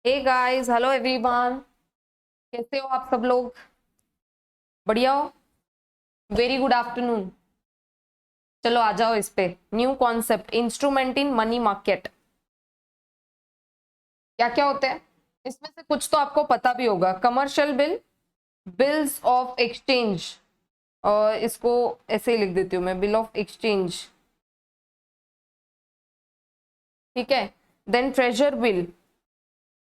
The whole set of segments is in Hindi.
Hey guys, hello everyone. कैसे हो आप सब लोग? बढ़िया हो? Very good afternoon. चलो आ जाओ इस पे। New concept, instrument in money market. क्या क्या होते हैं इसमें से? कुछ तो आपको पता भी होगा। Commercial bill, bills of exchange, और इसको ऐसे ही लिख देती हूँ मैं, बिल ऑफ एक्सचेंज। ठीक है। देन ट्रेजर बिल,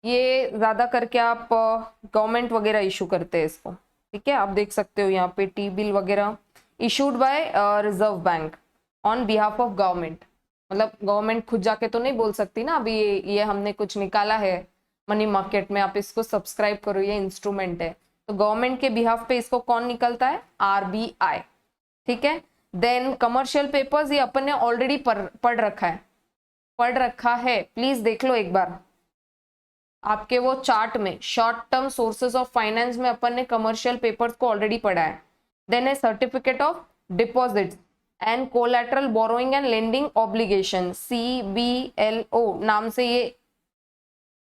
ये ज्यादा करके आप गवर्नमेंट वगैरह इशू करते हैं इसको। ठीक है, आप देख सकते हो यहाँ पे टी बिल वगैरह issued by reserve bank on behalf of government. मतलब गवर्नमेंट खुद जाके तो नहीं बोल सकती ना, अभी ये हमने कुछ निकाला है मनी मार्केट में, आप इसको सब्सक्राइब करो, ये इंस्ट्रूमेंट है। तो गवर्नमेंट के बिहाफ पे इसको कौन निकलता है? आरबीआई। ठीक है। देन कमर्शियल पेपर्स, ये अपन ने ऑलरेडी पढ़ रखा है, प्लीज देख लो एक बार। आपके वो चार्ट में short term sources of finance में अपन ने कमर्शियल पेपर्स को ऑलरेडी पढ़ा है। देन है certificate of deposit and collateral borrowing and lending obligation, CBLO नाम से ये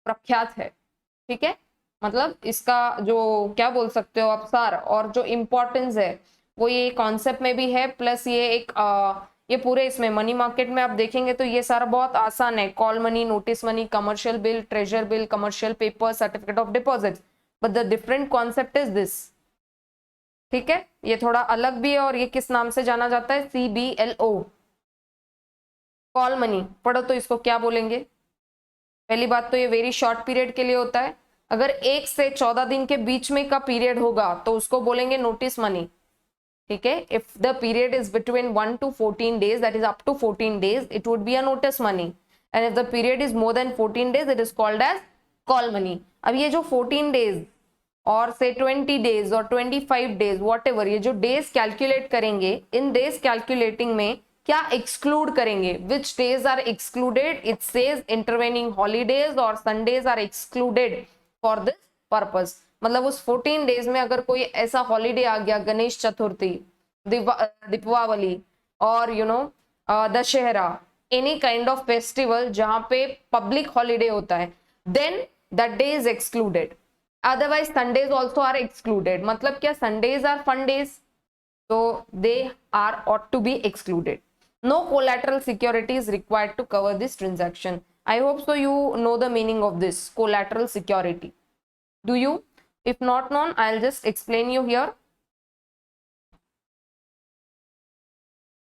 प्रख्यात है। ठीक है। मतलब इसका जो क्या बोल सकते हो आप सार, और जो इम्पोर्टेंस है वो ये कॉन्सेप्ट में भी है, प्लस ये एक ये पूरे इसमें मनी मार्केट में आप देखेंगे तो ये सारा बहुत आसान है। Call money, notice money, commercial bill, treasure bill, commercial paper, certificate of deposit, but the different concept is this. ठीक है, ये थोड़ा अलग भी है, और ये किस नाम से जाना जाता है? CBLO। कॉल मनी पढ़ो तो इसको क्या बोलेंगे? पहली बात तो ये वेरी शॉर्ट पीरियड के लिए होता है। अगर 1 से 14 दिन के बीच में का पीरियड होगा तो उसको बोलेंगे नोटिस मनी। ठीक है। If the period is between 1 to 14 days, that is up to 14 days, it would be a notice money, and if the period is more than 14 days, it is called as call money. अब ये जो 14 days और से 20 days और 25 days whatever, ये जो डेज कैलकुलेट करेंगे, इन डेज कैलकुलेटिंग में क्या एक्सक्लूड करेंगे? Which days are excluded? It says intervening holidays और Sundays are excluded for this purpose. मतलब उस 14 डेज में अगर कोई ऐसा हॉलीडे आ गया, गणेश चतुर्थी, दीपावली, और Dussehra, any kind of festival जहां पे पब्लिक हॉलीडे होता है, then that day is excluded. Otherwise Sundays also are excluded. मतलब क्या? Sundays are fun days, so they are ought to be excluded. No collateral security is required to cover this transaction. I hope so you know the meaning of this collateral security. Do you? If not known, I'll just explain you here.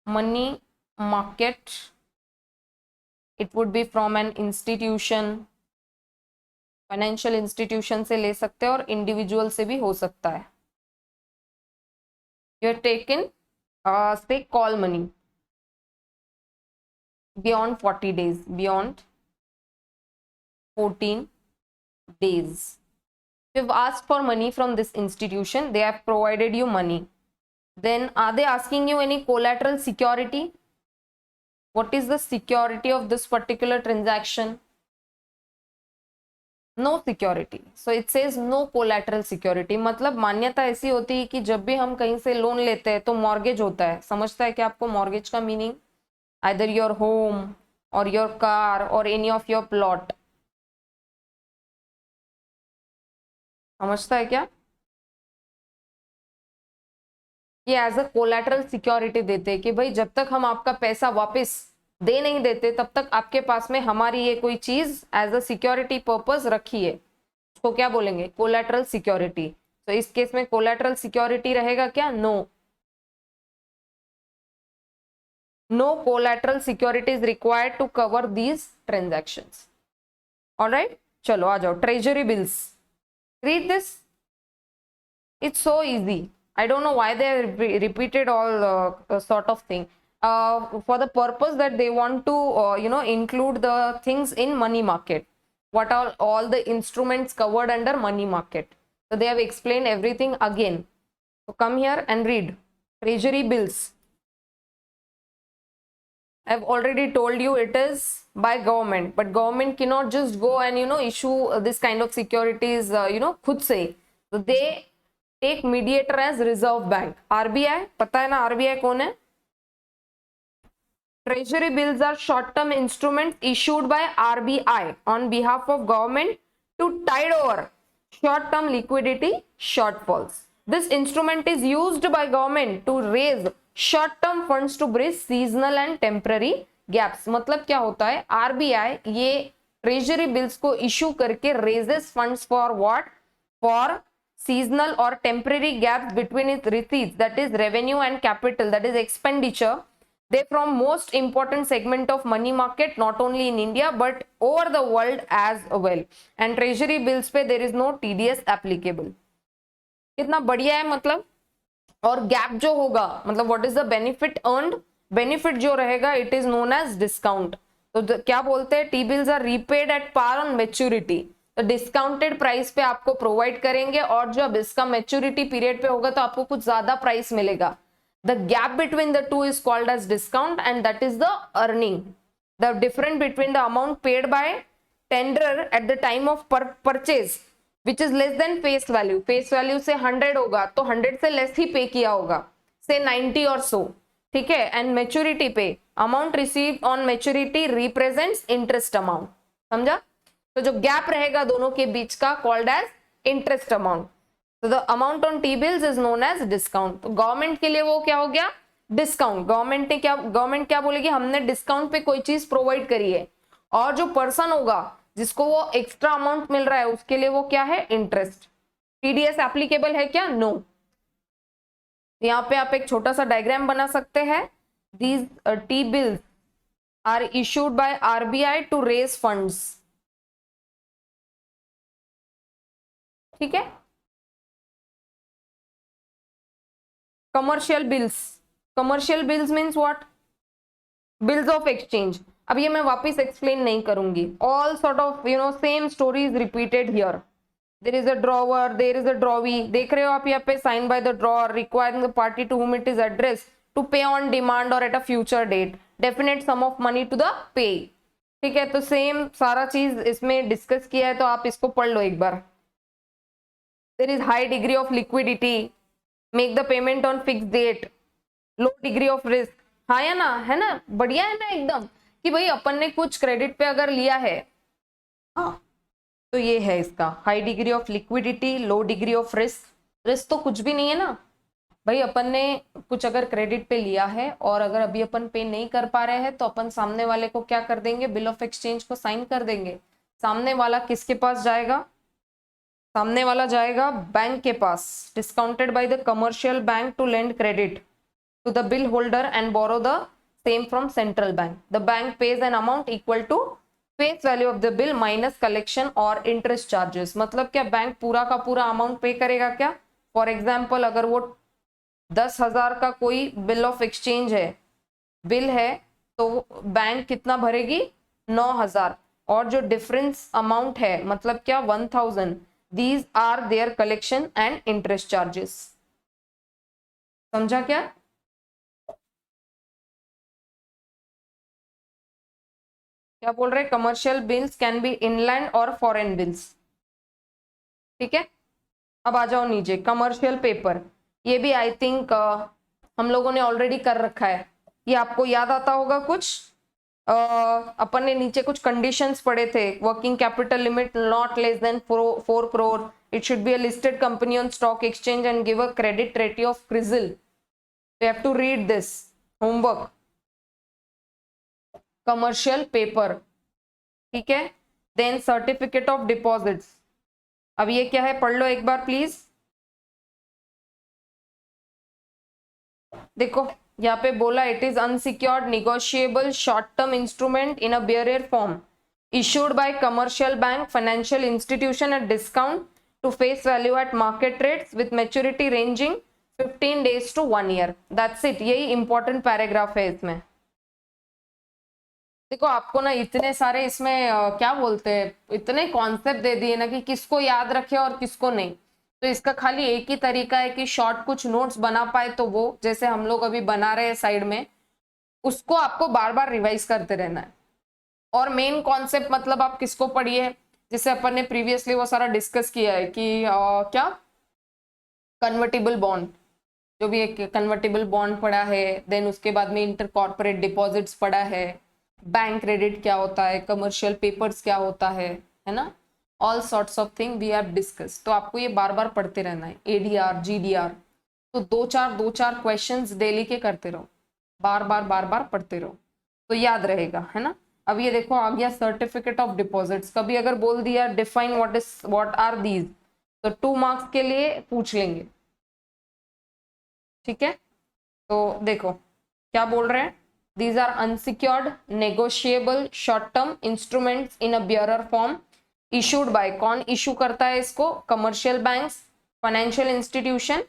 Money market, it would be from an institution, financial institution से ले सकते हैं और इंडिविजुअल से भी हो सकता है। You are taken say call money beyond 40 days, beyond 14 days. You've asked for money from this institution, they have provided you money, then are they asking you any collateral security? What is the security of this particular transaction? No security, so it says no collateral security. मतलब मान्यता ऐसी होती है कि जब भी हम कहीं से लोन लेते हैं तो मॉर्गेज होता है। समझता है कि आपको मॉर्गेज का मीनिंग? आइदर योर होम और योर कार और एनी ऑफ योर प्लॉट। समझता है क्या? ये एज अ कोलैटरल सिक्योरिटी देते हैं कि भाई जब तक हम आपका पैसा वापस दे नहीं देते तब तक आपके पास में हमारी ये कोई चीज एज अ सिक्योरिटी पर्पस रखी है। उसको क्या बोलेंगे? Collateral security. तो इस केस में कोलैटरल सिक्योरिटी रहेगा क्या? No, no collateral security is required to cover these transactions. Alright, चलो आ जाओ। Treasury bills, read this, it's so easy. I don't know why they repeated all sort of thing. For the purpose that they want to include the things in money market. What are all the instruments covered under money market? So they have explained everything again. So come here and read. Treasury bills, I've already told you it is by government, but government cannot just go and issue this kind of securities खुद से. So they take mediator as Reserve Bank, RBI. पता है ना आरबीआई कौन है? Treasury bills are short term instrument issued by RBI on behalf of government to tide over short-term liquidity shortfalls. This instrument is used by government to raise short-term funds to bridge seasonal and temporary gaps. मतलब क्या होता है, RBI ये ट्रेजरी बिल्स को इशू करके raises funds for what? For seasonal or temporary gaps between its receipts, that is revenue, and capital, that is expenditure. They from most important segment of money market, not only in India but over the world as well. And treasury bills पे there is no TDS applicable. कितना बढ़िया है मतलब. और गैप जो होगा मतलब what is the benefit earned, benefit जो रहेगा it is known as discount. तो क्या बोलते हैं, T bills are repaid at par on maturity. तो डिस्काउंटेड प्राइस पे आपको प्रोवाइड करेंगे और जब इसका मेच्योरिटी पीरियड पे होगा तो आपको कुछ ज्यादा प्राइस मिलेगा. The gap between the two is called as discount, and that is the earning. The difference between the amount paid by tenderer at the time of purchase, which is less than face value. Face value से 100 होगा तो 100 से लेस ही पे किया होगा, से 90 और so. ठीक है. एंड मेच्योरिटी पे amount received on maturity represents interest amount. समझा. तो जो गैप रहेगा दोनों के बीच का कॉल्ड एज इंटरेस्ट अमाउंट. तो the amount on T bills is known as discount. तो गवर्नमेंट के लिए वो क्या हो गया, डिस्काउंट. गवर्नमेंट क्या बोलेगी, हमने डिस्काउंट पे कोई चीज प्रोवाइड करी है, और जो पर्सन होगा जिसको वो एक्स्ट्रा अमाउंट मिल रहा है उसके लिए वो क्या है, इंटरेस्ट. टीडीएस एप्लीकेबल है क्या, नो. यहाँ पे आप एक छोटा सा डायग्राम बना सकते हैं. These T bills are issued by RBI to raise funds. ठीक है. Commercial bills means what, bills of exchange. अब ये मैं वापस एक्सप्लेन नहीं करूंगी. All sort of same story is repeated here. There is a drawer, there is a drawee. देख रहे हो आप यहाँ पे, signed by the drawer requiring the party to whom it is address to pay on demand और at a future date definite sum of money to the payee. ठीक है. तो सेम सारा चीज इसमें डिस्कस किया है, तो आप इसको पढ़ लो एक बार. There is high degree of liquidity, make the payment on fix date, low degree of risk. हाँ या ना, है ना, बढ़िया है ना एकदम, कि भाई अपन ने कुछ क्रेडिट पे अगर लिया है, हाँ, तो ये है इसका high degree of liquidity, low degree of risk. Risk तो कुछ भी नहीं है ना भाई. अपन ने कुछ अगर क्रेडिट पे लिया है और अगर अभी अपन पे नहीं कर पा रहे हैं तो अपन सामने वाले को क्या कर देंगे, बिल ऑफ एक्सचेंज को साइन कर देंगे. सामने वाला किसके पास जाएगा, सामने वाला जाएगा बैंक के पास. Discounted by the commercial bank to lend credit to the bill holder and borrow the same from central bank. The bank pays an amount equal to face value of the bill minus collection और इंटरेस्ट चार्जेस. मतलब क्या, बैंक पूरा का पूरा अमाउंट पे करेगा क्या. फॉर एग्जाम्पल अगर वो 10,000 का कोई बिल ऑफ एक्सचेंज है, बिल है, तो बैंक कितना भरेगी, 9,000. और जो डिफरेंस अमाउंट है मतलब क्या, 1,000. These are their collection and interest charges. समझा क्या. क्या बोल रहे, commercial bills can be inland और फॉरेन बिल्स. ठीक है. अब आ जाओ नीचे, कमर्शियल पेपर. ये भी आई थिंक हम लोगों ने ऑलरेडी कर रखा है. ये आपको याद आता होगा कुछ. अपन ने नीचे कुछ कंडीशंस पढ़े थे. Working capital limit not less than 4 crore. It should be a listed company on stock exchange and give a credit rating of CRISIL. You have to read this homework. Commercial paper. ठीक है. Then certificate of deposits. अब ये क्या है, पढ़ लो एक बार प्लीज. देखो यहाँ पे बोला, it is unsecured negotiable short term instrument in a bearer form issued by commercial bank financial institution at discount to face value at market rates with maturity ranging 15 days to 1 year. That's it. यही important paragraph है इसमें. देखो आपको ना इतने सारे इसमें क्या बोलते हैं, इतने कॉन्सेप्ट दे दिए ना कि किसको याद रखे और किसको नहीं. तो इसका खाली एक ही तरीका है कि शॉर्ट कुछ नोट्स बना पाए तो वो, जैसे हम लोग अभी बना रहे हैं साइड में, उसको आपको बार बार रिवाइज करते रहना है. और मेन कॉन्सेप्ट मतलब आप किसको पढ़िए, जैसे अपन ने प्रीवियसली वो सारा डिस्कस किया है कि क्या कन्वर्टेबल बॉन्ड, जो भी एक कन्वर्टेबल बॉन्ड पढ़ा है. देन उसके बाद में इंटर कॉर्पोरेट डिपॉजिट्स पढ़ा है, बैंक क्रेडिट क्या होता है, कमर्शियल पेपर्स क्या होता है ना. All sorts of thing we have discuss. तो आपको ये बार बार पढ़ते रहना है, एडीआर जीडीआर, तो दो चार क्वेश्चंस डेली के करते रहो, बार बार पढ़ते रहो तो याद रहेगा, है ना। अब ये देखो आ गया सर्टिफिकेट ऑफ डिपॉजिट्स। कभी अगर बोल दिया डिफाइन व्हाट आर दीज, तो 2 मार्क्स के लिए पूछ लेंगे, ठीक है। तो देखो क्या बोल रहे हैं, these are unsecured negotiable short term instruments in a bearer form issued by, कौन इशू करता है इसको, commercial banks, financial institution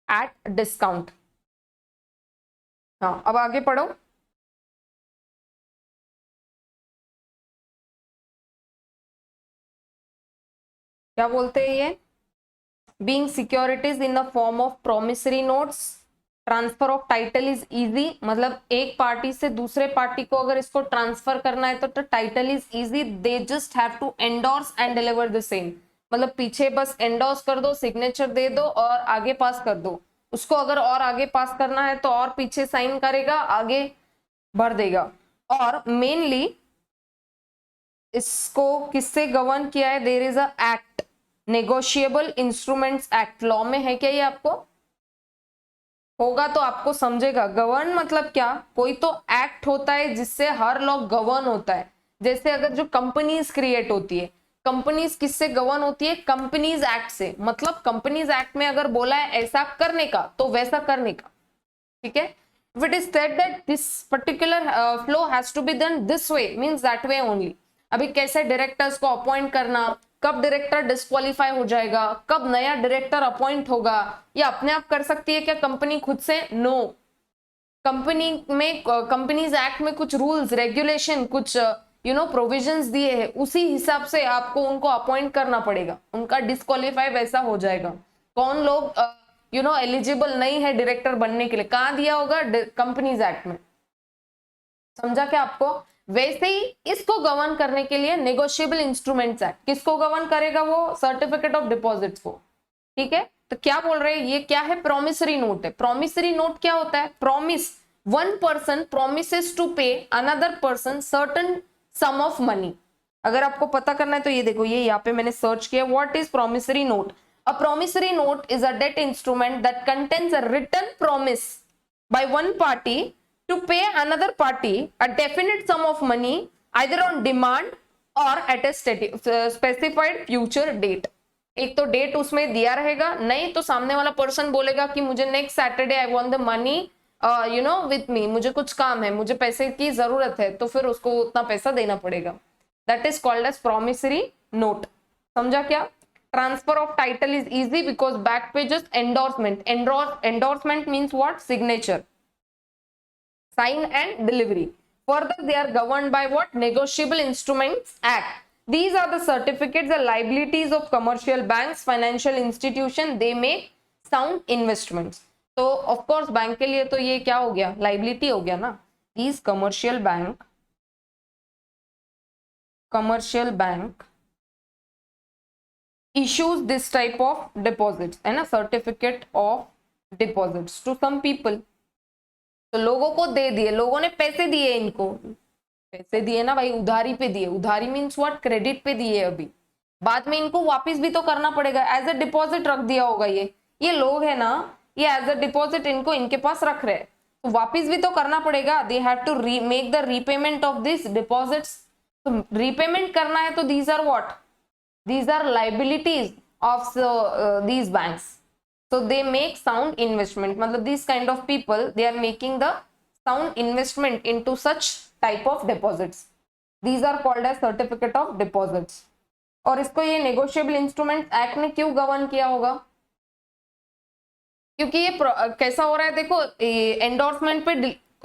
at discount. हाँ अब आगे पढ़ो। क्या बोलते हैं ये, being securities in the form of promissory notes, transfer of title is easy, मतलब एक पार्टी से दूसरे पार्टी को अगर इसको ट्रांसफर करना है तो title is easy, they just have to endorse and deliver the same, मतलब पीछे बस एंडोर्स कर दो, सिग्नेचर दे दो और आगे पास कर दो। उसको अगर और आगे पास करना है तो और पीछे साइन करेगा, आगे भर देगा। और मेनली इसको किससे गवर्न किया है, there is a act, negotiable instruments act, law में है क्या ये, आपको होगा तो आपको समझेगा। गवर्न मतलब क्या, कोई तो एक्ट होता है जिससे हर लॉ गवर्न होता है। जैसे अगर जो कंपनीज क्रिएट होती है, कंपनीज किससे गवर्न होती है, कंपनीज एक्ट से, मतलब कंपनीज एक्ट में अगर बोला है ऐसा करने का तो वैसा करने का, ठीक है। If it is said that this particular flow has to be done this way, means that way only। अभी कैसे डायरेक्टर्स को अपॉइंट करना, कब डायरेक्टर डिस्क्वालीफाई हो जाएगा, कब नया डायरेक्टर अपॉइंट होगा, या अपने आप कर सकती है क्या कंपनी खुद से, नो। कंपनी में कंपनीज एक्ट में कुछ रूल्स रेगुलेशन, कुछ प्रोविजंस दिए हैं, उसी हिसाब से आपको उनको अपॉइंट करना पड़ेगा, उनका डिस्क्वालीफाई वैसा हो जाएगा। कौन लोग एलिजिबल नहीं है डायरेक्टर बनने के लिए, कहाँ दिया होगा, कंपनीज एक्ट में, समझा क्या आपको। वैसे ही इसको गवर्न करने के लिए नेगोशिएबल इंस्ट्रूमेंट्स एक्ट किसको गवर्न करेगा, वो सर्टिफिकेट ऑफ डिपॉजिट्स को, ठीक है। तो क्या बोल रहे हैं, ये क्या है, प्रोमिसरी नोट है। प्रोमिसरी नोट क्या होता है, promise, one person promises to pay another person certain sum of money. अगर आपको पता करना है तो ये देखो, ये यहाँ पे मैंने सर्च किया, what is promissory note. A promissory note is a debt instrument that contains a written promise by one party to pay another party a definite sum of money either on demand or at a specified future date। एक तो डेट उसमें दिया रहेगा, नहीं तो सामने वाला पर्सन बोलेगा कि मुझे next Saturday I want the money with me, मुझे कुछ काम है, मुझे पैसे की जरूरत है, तो फिर उसको उतना पैसा देना पड़ेगा। That is called as promissory note, समझा क्या। Transfer of title is easy because back pages endorsement. Endorsement means what? Signature, sign and delivery. Further, they are governed by what? Negotiable Instruments Act. These are the certificates and liabilities of commercial banks, financial institution. They make sound investments. तो of course बैंक के लिए तो ये क्या हो गया, liability हो गया ना। These commercial bank issues this type of deposits, है ना, certificate of deposits to some people। तो लोगों को दे दिए, लोगों ने पैसे दिए, इनको पैसे दिए ना भाई, उधारी पे दिए, उधारी मीन्स व्हाट, क्रेडिट पे दिए, अभी बाद में इनको वापस भी तो करना पड़ेगा, एज अ डिपॉजिट रख दिया होगा। ये लोग है ना, ये एज अ डिपॉजिट इनको इनके पास रख रहे हैं, तो वापस भी तो करना पड़ेगा। They have to make the repayment of this deposits. तो रीपेमेंट करना है तो these are what, these are liabilities of these banks, so they make sound investment, matlab these kind of people, they are making the sound investment into such type of deposits। these are called as certificate of deposits। और इसको ये negotiable instruments act ने क्यों गवर्न किया होगा, क्योंकि ये कैसा हो रहा है, देखो एंडोर्समेंट पे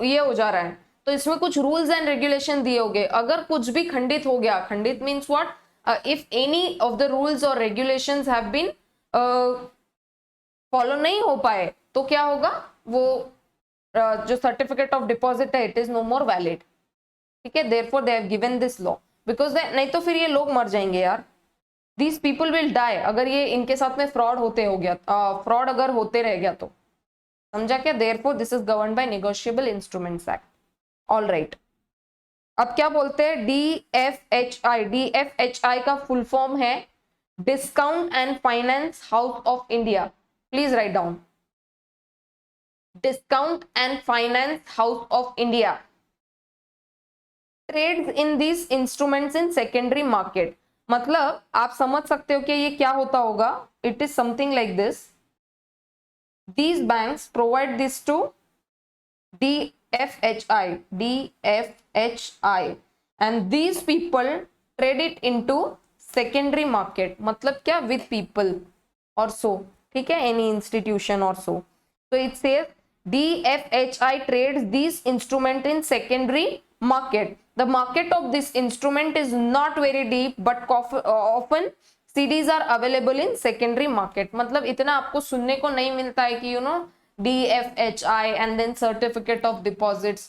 ये हो जा रहा है, तो इसमें कुछ रूल्स एंड रेगुलेशन दिए होंगे। अगर कुछ भी खंडित हो गया, खंडित means what, if any of the rules or regulations have been follow नहीं हो पाए, तो क्या होगा, वो जो सर्टिफिकेट ऑफ डिपॉजिट है, it is no more valid, ठीक है। therefore they have given this law because नहीं तो फिर ये लोग मर जाएंगे यार, these people will die अगर ये इनके साथ में फ्रॉड होते हो गया, फ्रॉड अगर होते रह गया तो, समझा क्या। therefore this is governed by negotiable instruments act। all right, अब क्या बोलते हैं, DFHI। DFHI का फुल फॉर्म है discount and finance house of India. Please write down, discount and finance house of India trades in this instruments in secondary market. मतलब आप समझ सकते हो कि ये क्या होता होगा, it is something like this, these banks provide this to DFHI, DFHI, and these people trade it into secondary market। मतलब क्या, with people or so, ठीक है, any institution or so। So it says DFHI trades these instrument in secondary market। The market of this instrument is not very deep, but often CDs are available in secondary market। मतलब इतना आपको सुनने को नहीं मिलता है कि DFHI and then certificate of deposits,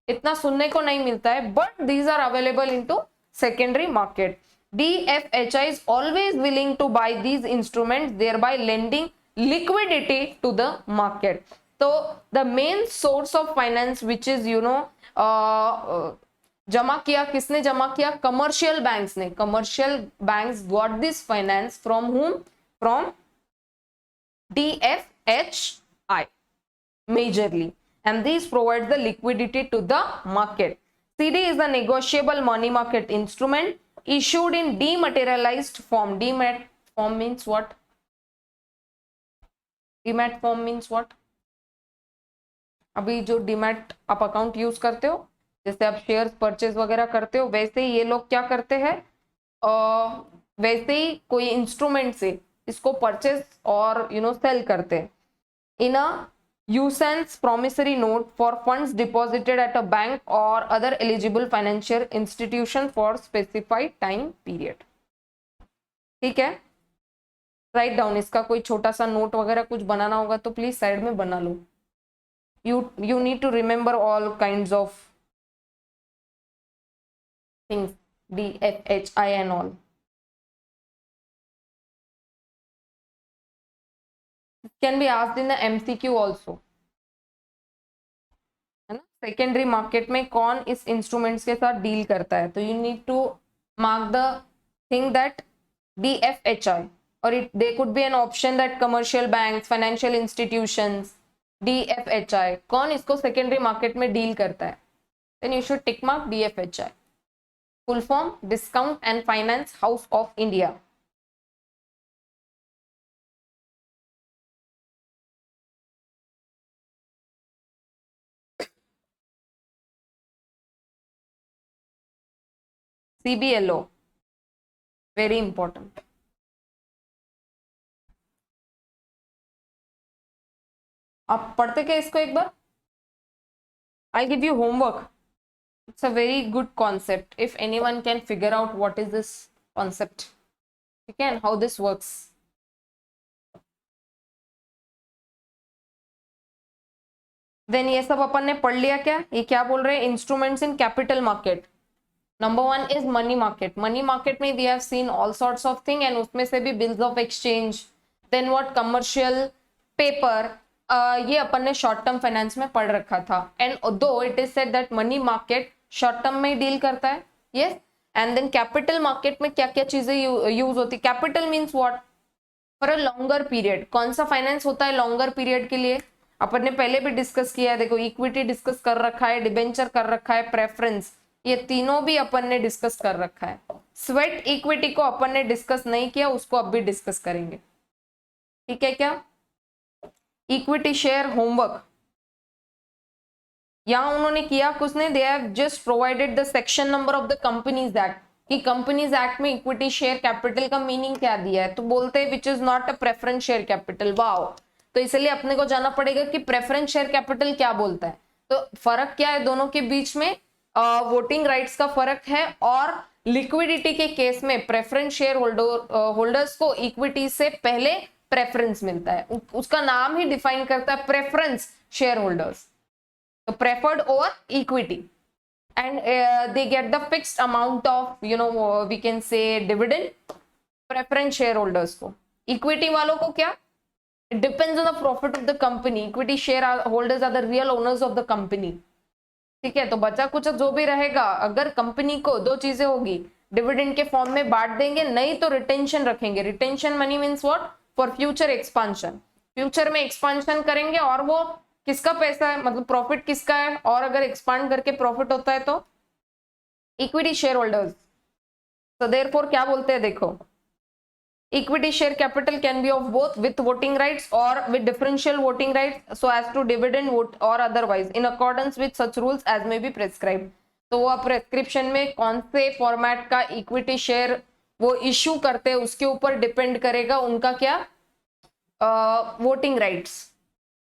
इतना सुनने को नहीं मिलता है, but these are available into secondary market। DFHI is always willing to buy these instruments, thereby lending liquidity to the market। तो the main source of finance which is जमा किया, किसने जमा किया, कमर्शियल बैंक्स ने। Commercial banks got this finance from हुम, from DFHI majorly, and these provide the liquidity to the market। CD is a negotiable money market instrument issued in dematerialized form। Demat form means what? Demat form means what? अभी जो डीमैट आप अकाउंट यूज करते हो, जैसे आप शेयर्स परचेज वगैरह करते हो, वैसे ही ये लोग क्या करते हैं, वैसे ही कोई इंस्ट्रूमेंट से इसको परचेज और सेल करते हैं इन अ यूसेंस promissory note for funds deposited at a bank or other eligible financial institution for specified time period। ठीक है, राइट डाउन। इसका कोई छोटा सा नोट वगैरह कुछ बनाना होगा तो प्लीज साइड में बना लो। you need to remember all kinds of things, DFHI and all। It can be asked in the MCQ also, है ना। सेकेंडरी मार्केट में कौन इस इंस्ट्रूमेंट्स के साथ डील करता है, तो you need to mark the thing that DFHI, और it they could be an option that commercial banks, financial institutions. DFHI कौन इसको सेकेंडरी मार्केट में डील करता है, then you should tick mark DFHI। Full form discount and finance house of India. CBLO very important. आप पढ़ते क्या इसको एक बार, I give you homework. It's a very good concept if anyone can figure out what is this concept, okay, and how this works। Then ये सब अपन ने पढ़ लिया क्या, ये क्या बोल रहे हैं, instruments in capital market. Number one is money market. Money market में we have seen all sorts of thing, and उसमें से भी bills of exchange, then what, commercial paper, ये अपन ने शॉर्ट टर्म फाइनेंस में पढ़ रखा था। And though it is said that money market short term में डील करता है, yes. And then capital market में क्या क्या चीजें यूज होती, capital means what, for a longer period. कौन सा फाइनेंस होता है लॉन्गर पीरियड के लिए, अपन ने पहले भी डिस्कस किया है, देखो इक्विटी डिस्कस कर रखा है, डिबेंचर कर रखा है, प्रेफरेंस, ये तीनों भी अपन ने डिस्कस कर रखा है। स्वेट इक्विटी को अपन ने डिस्कस नहीं किया, उसको अब भी डिस्कस करेंगे, ठीक है क्या। इक्विटी शेयर होमवर्क यहां उन्होंने किया कुछ नहीं, they have just provided the section number of the companies act, कि कंपनीज एक्ट में इक्विटी शेयर कैपिटल का मीनिंग क्या दिया है, तो बोलते हैं विच is not a preference share capital. Wow, तो इसलिए अपने को जाना पड़ेगा कि प्रेफरेंस शेयर कैपिटल क्या बोलता है। तो फर्क क्या है दोनों के बीच में, वोटिंग राइट्स का फर्क है, और लिक्विडिटी के केस में प्रेफरेंस शेयर होल्डर्स को इक्विटी से पहले प्रेफरेंस मिलता है, उसका नाम ही डिफाइन करता है प्रेफरेंस शेयर होल्डर्स, तो preferred over equity, and they get the fixed amount of we can say dividend. Preference share holders को, इक्विटी वालों को क्या, it depends on the profit of the company। equity share holders are the real owners of the company, ठीक है, तो बचा कुछ जो भी रहेगा, अगर कंपनी को दो चीजें होगी, डिविडेंड के फॉर्म में बांट देंगे, नहीं तो रिटेंशन रखेंगे। Retention money means what, for future expansion, future में एक्सपांशन करेंगे और वो किसका पैसा है, मतलब प्रॉफिट किसका है, और अगर एक्सपांड करके प्रॉफिट होता है तो इक्विटी शेयर होल्डर्स। तो देयरफॉर क्या बोलते हैं, देखो, equity share capital can be of both with voting rights or with differential voting rights so as to dividend vote or otherwise in accordance with such rules as may be prescribed। तो वो प्रेस्क्रिप्शन में कौन से फॉर्मेट का इक्विटी शेयर वो इश्यू करते हैं उसके ऊपर डिपेंड करेगा उनका क्या, voting rights,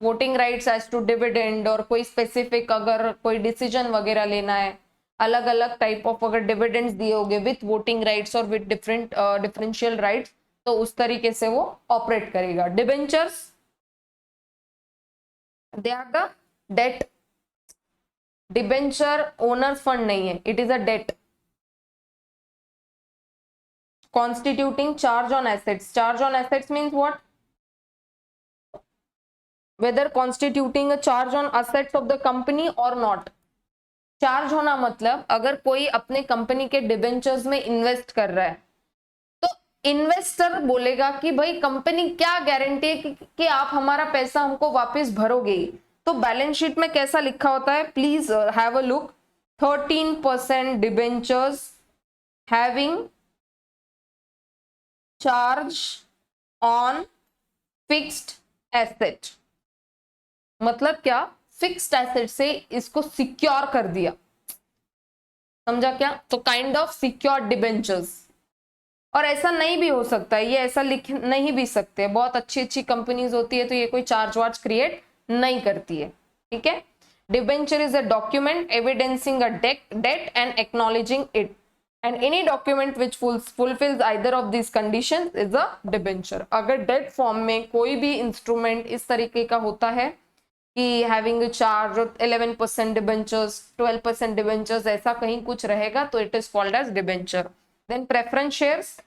voting rights as to dividend, और कोई स्पेसिफिक अगर कोई डिसीजन वगैरह लेना है, अलग अलग टाइप ऑफ अगर डिविडेंड्स दिए होंगे विथ वोटिंग राइट्स और विथ डिफरेंट डिफरेंशियल राइट्स, तो उस तरीके से वो ऑपरेट करेगा। Debentures, they are the debt, debenture owners fund नहीं है, it is a debt constituting charge on assets. Charge on assets means what, whether constituting a charge on assets of the company और नॉट। चार्ज होना मतलब अगर कोई अपने कंपनी के डिबेंचर्स में इन्वेस्ट कर रहा है तो इन्वेस्टर बोलेगा कि भाई कंपनी क्या गारंटी है कि आप हमारा पैसा हमको वापस भरोगे। तो बैलेंस शीट में कैसा लिखा होता है, please have a look, 13% debentures having charge on fixed asset, मतलब क्या, फिक्स्ड एसेट से इसको सिक्योर कर दिया, समझा क्या, तो काइंड ऑफ सिक्योर डिबेंचर्स। और ऐसा नहीं भी हो सकता है, ये ऐसा लिख नहीं भी सकते, बहुत अच्छी अच्छी कंपनीज होती है तो ये कोई चार्ज वार्ज क्रिएट नहीं करती है, ठीक है। Debenture is a document evidencing a debt and acknowledging it, and any document which fulfils either of this condition is a debenture. अगर डेट फॉर्म में कोई भी इंस्ट्रूमेंट इस तरीके का होता है कि having a charge 11% debentures, 12% debentures, ऐसा कहीं कुछ रहेगा तो it is called as debenture. Then preference shares,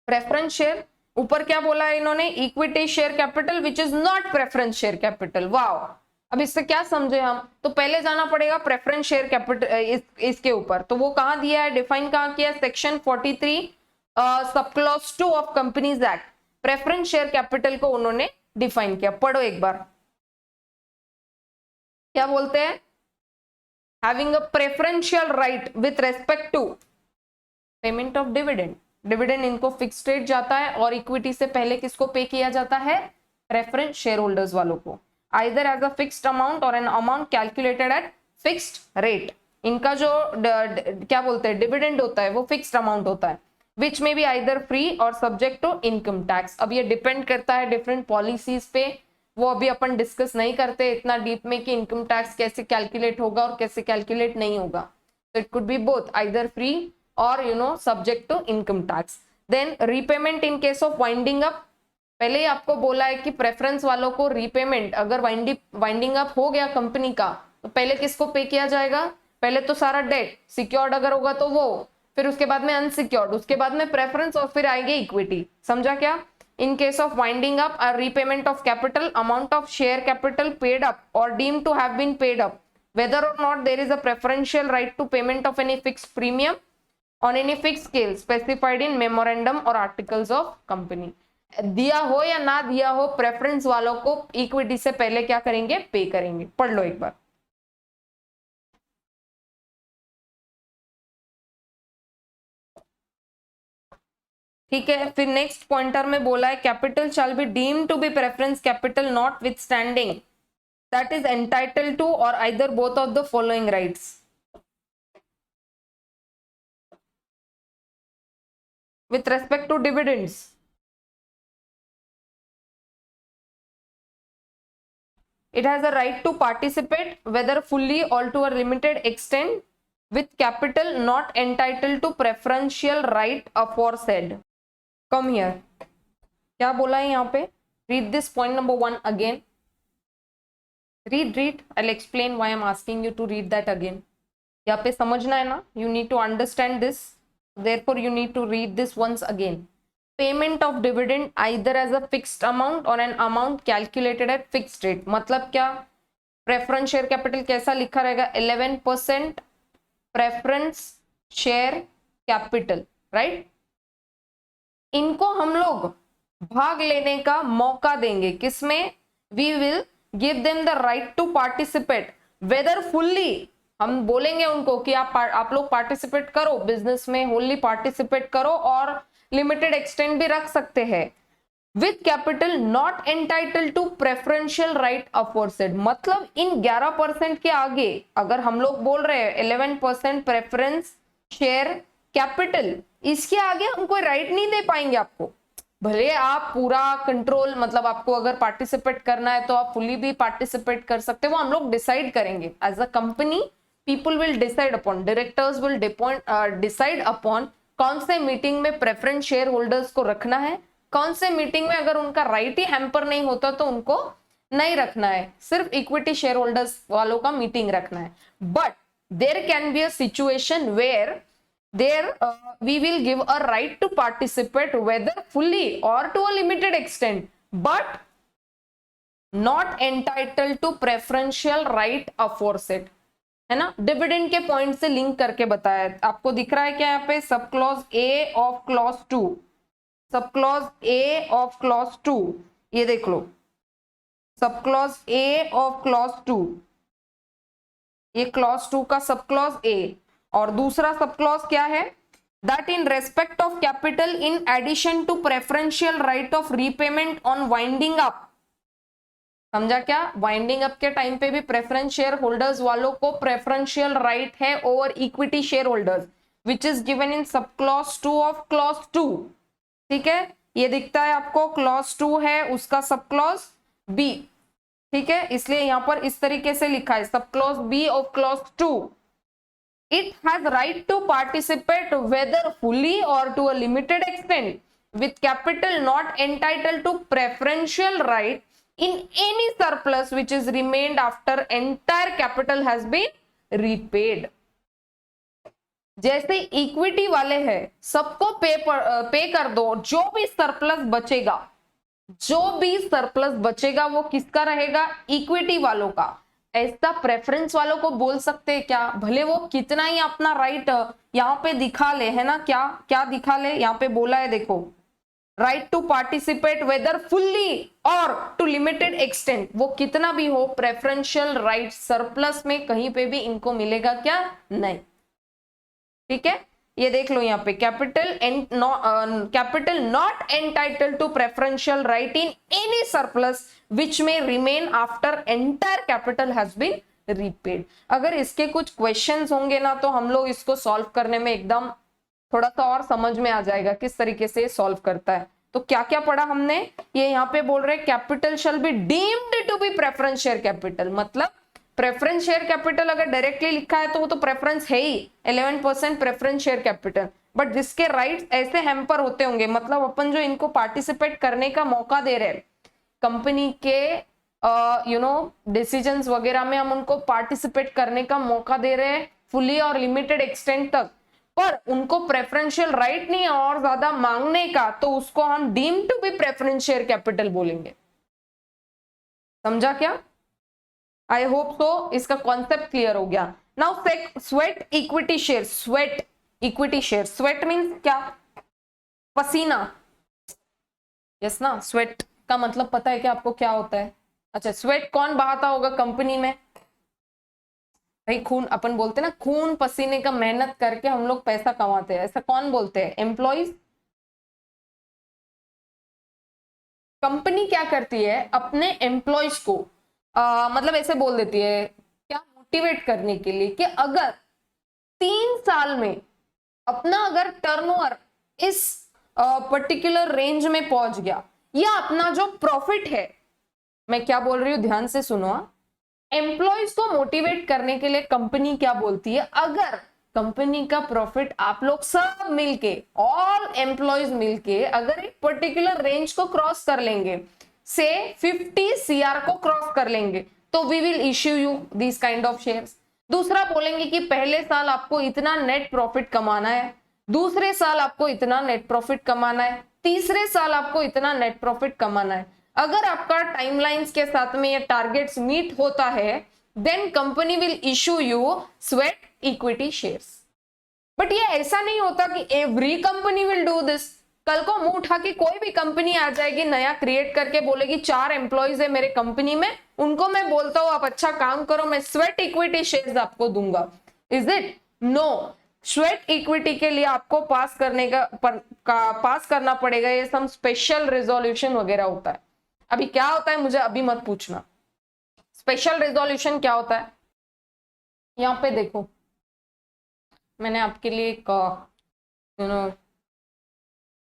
preference share ऊपर क्या बोला है इन्होंने, equity share capital which is not preference share capital. Wow, अब इससे क्या समझे हम, तो पहले जाना पड़ेगा प्रेफरेंस शेयर कैपिटल इसके ऊपर, तो वो कहां दिया है, डिफाइन कहां किया, section 43 sub clause 2 of companies act, preference share capital को उन्होंने डिफाइन किया। पढ़ो एक बार, क्या बोलते हैं, having a preferential right with respect to payment of dividend. Dividend इनको फिक्स रेट जाता है और इक्विटी से पहले किसको पे किया जाता है, प्रेफरेंस शेयर होल्डर्स वालों को, either as a fixed amount और an amount calculated at fixed rate. इनका जो क्या बोलते हैं डिविडेंड होता है वो फिक्स्ड अमाउंट होता है, विच में बी आइदर फ्री और सब्जेक्ट टू इनकम टैक्स। अब ये डिपेंड करता है डिफरेंट पॉलिसीज पे, वो अभी अपन डिस्कस नहीं करते इतना डीप में कि इनकम टैक्स कैसे कैलकुलेट होगा और कैसे कैलकुलेट नहीं होगा। तो it could be both, either free और subject to income tax. Then repayment in case of winding up, पहले ही आपको बोला है कि प्रेफरेंस वालों को रीपेमेंट अगर वाइंडिंग अप हो गया कंपनी का तो पहले किसको पे किया जाएगा, पहले तो सारा डेट, सिक्योर्ड अगर होगा तो वो, फिर उसके बाद में अनसिक्योर्ड, उसके बाद में प्रेफरेंस और फिर आएगी इक्विटी, समझा क्या। In case of winding up और repayment of capital, amount of share capital paid up और deemed to have been paid up, whether or not there is a preferential right to payment of any fixed premium on any fixed scale specified in memorandum or articles of company। दिया हो या ना दिया हो, प्रेफरेंस वालों को इक्विटी से पहले क्या करेंगे, पे करेंगे। पढ़ लो एक बार, ठीक है। फिर नेक्स्ट पॉइंटर में बोला है capital shall be deemed to be preference capital notwithstanding that is entitled to और either both of the following rights with respect to dividends। It has a right to participate whether fully or to a limited extent with capital not entitled to preferential right aforesaid। Come here, क्या बोला है यहाँ पे, read this point number 1 again, read, I'll explain why I'm asking you to read that again। यहाँ पे समझना है ना, you need to understand this, therefore you need to read this once again। Payment of dividend either as a fixed amount or an amount calculated at fixed rate, मतलब क्या, प्रेफरेंस शेयर कैपिटल कैसा लिखा रहेगा, 11% प्रेफरेंस शेयर कैपिटल, राइट। इनको हम लोग भाग लेने का मौका देंगे, किसमें, we will give them the right to participate whether fully, हम बोलेंगे उनको कि आप लोग पार्टिसिपेट करो बिजनेस में, होली पार्टिसिपेट करो और लिमिटेड एक्सटेंड भी रख सकते हैं, with capital not entitle to preferential right aforesaid. मतलब इन 11% के आगे अगर हम लोग बोल रहे हैं 11% प्रेफरेंस शेयर कैपिटल, इसके आगे हम कोई राइट नहीं दे पाएंगे आपको। भले आप पूरा कंट्रोल, मतलब आपको अगर पार्टिसिपेट करना है तो आप फुली भी पार्टिसिपेट कर सकते हो, वो हम लोग डिसाइड करेंगे as a company. People will decide upon, directors will decide upon कौन से मीटिंग में प्रेफरेंस शेयर होल्डर्स को रखना है, कौन से मीटिंग में अगर उनका राइट ही हैम्पर नहीं होता तो उनको नहीं रखना है, सिर्फ इक्विटी शेयर होल्डर्स वालों का मीटिंग रखना है। But there can be a situation where there we will give a right to participate whether fully or to a limited extent but not entitled to preferential right aforesaid, है ना। डिविडेंड के पॉइंट से लिंक करके बताया, आपको दिख रहा है क्या यहाँ पे, sub clause A of clause 2, sub clause A of clause 2, ये देख लो, sub clause A of clause 2, ये क्लॉज 2 का सब क्लॉज ए। और दूसरा सब क्लॉज क्या है, that in respect of capital in addition to preferential right of repayment on winding up. समझा क्या, वाइंडिंग अप के टाइम पे भी प्रेफरेंस शेयर होल्डर्स वालों को प्रेफरेंशियल राइट है over equity share holders, which is given in sub clause 2 of clause 2। ठीक है, ये दिखता है आपको, क्लॉज 2 है उसका सब क्लॉज बी, ठीक है, इसलिए यहां पर इस तरीके से लिखा है, sub clause B of clause 2। It has right to participate whether fully or to a limited extent with capital not entitled to preferential right in any surplus which is remained after entire capital has been repaid। जैसे इक्विटी वाले हैं सबको पे कर दो, जो भी सरप्लस बचेगा, जो भी सरप्लस बचेगा वो किसका रहेगा, इक्विटी वालों का। ऐसा प्रेफरेंस वालों को बोल सकते हैं क्या, भले वो कितना ही अपना राइट यहाँ पे दिखा ले, है ना, क्या क्या दिखा ले, यहाँ पे बोला है देखो, right to participate whether fully और टू लिमिटेड एक्सटेंट, वो कितना भी हो, प्रेफरेंशियल राइट सरप्लस में कहीं पे भी इनको मिलेगा क्या, नहीं। ठीक है, ये देख लो यहाँ पे, capital not entitle to preferential right in any surplus which में remain after entire capital has been repaid. अगर इसके कुछ क्वेश्चंस होंगे ना तो हम लोग इसको सॉल्व करने में एकदम थोड़ा सा और समझ में आ जाएगा किस तरीके से सॉल्व करता है। तो क्या क्या पढ़ा हमने, ये यहाँ पे बोल रहे capital shall be deemed to be preference share capital, मतलब प्रेफरेंस शेयर कैपिटल अगर डायरेक्टली लिखा है तो वो तो प्रेफरेंस है ही, 11% प्रेफरेंस शेयर कैपिटल, बट जिसके राइट्स ऐसे हैम्पर होते होंगे, मतलब अपन जो इनको पार्टिसिपेट करने का मौका दे रहे हैं कंपनी के डिसीजंस वगैरह में, हम उनको पार्टिसिपेट करने का मौका दे रहे हैं फुली और लिमिटेड एक्सटेंट तक, पर उनको प्रेफरेंशियल राइट नहीं है और ज्यादा मांगने का, तो उसको हम deem to be preference share capital बोलेंगे। समझा क्या, आई होप सो, इसका कॉन्सेप्ट क्लियर हो गया। Now sweat equity share, sweat equity share, sweat means क्या, पसीना, यस ना, स्वेट का मतलब पता है कि आपको क्या होता है। अच्छा, स्वेट कौन बहाता होगा कंपनी में, भाई खून, अपन बोलते हैं ना खून पसीने का मेहनत करके हम लोग पैसा कमाते हैं, ऐसा कौन बोलते हैं, एम्प्लॉइज। कंपनी क्या करती है अपने एम्प्लॉइज को मतलब ऐसे बोल देती है क्या, मोटिवेट करने के लिए कि अगर 3 साल में अपना अगर टर्नओवर इस पर्टिकुलर रेंज में पहुंच गया, या अपना जो प्रॉफिट है, मैं क्या बोल रही हूं ध्यान से सुनो, एम्प्लॉइज को मोटिवेट करने के लिए कंपनी क्या बोलती है, अगर कंपनी का प्रॉफिट आप लोग सब मिलके, ऑल एम्प्लॉइज मिलके अगर एक पर्टिकुलर रेंज को क्रॉस कर लेंगे, से 50 CR को क्रॉस कर लेंगे, तो we will issue you this kind of shares. दूसरा बोलेंगे कि पहले साल आपको इतना नेट प्रॉफिट कमाना है, दूसरे साल आपको इतना नेट प्रॉफिट कमाना है, तीसरे साल आपको इतना नेट प्रॉफिट कमाना है। अगर आपका टाइमलाइंस के साथ में ये टारगेट्स मीट होता है then company will issue you sweat equity shares. But ये ऐसा नहीं होता कि every company will do this. कल को मुंह उठा के कोई भी कंपनी आ जाएगी नया क्रिएट करके बोलेगी 4 एम्प्लॉइज है मेरे कंपनी में, उनको मैं बोलता हूं आप अच्छा काम करो, मैं स्वेट इक्विटी शेयर्स आपको दूंगा। Is it? No. Sweat equity के लिए आपको पास करना पड़ेगा ये सम स्पेशल रेजोल्यूशन वगैरह होता है। अभी क्या होता है मुझे अभी मत पूछना। स्पेशल रेजोल्यूशन क्या होता है, यहाँ पे देखो मैंने आपके लिए एक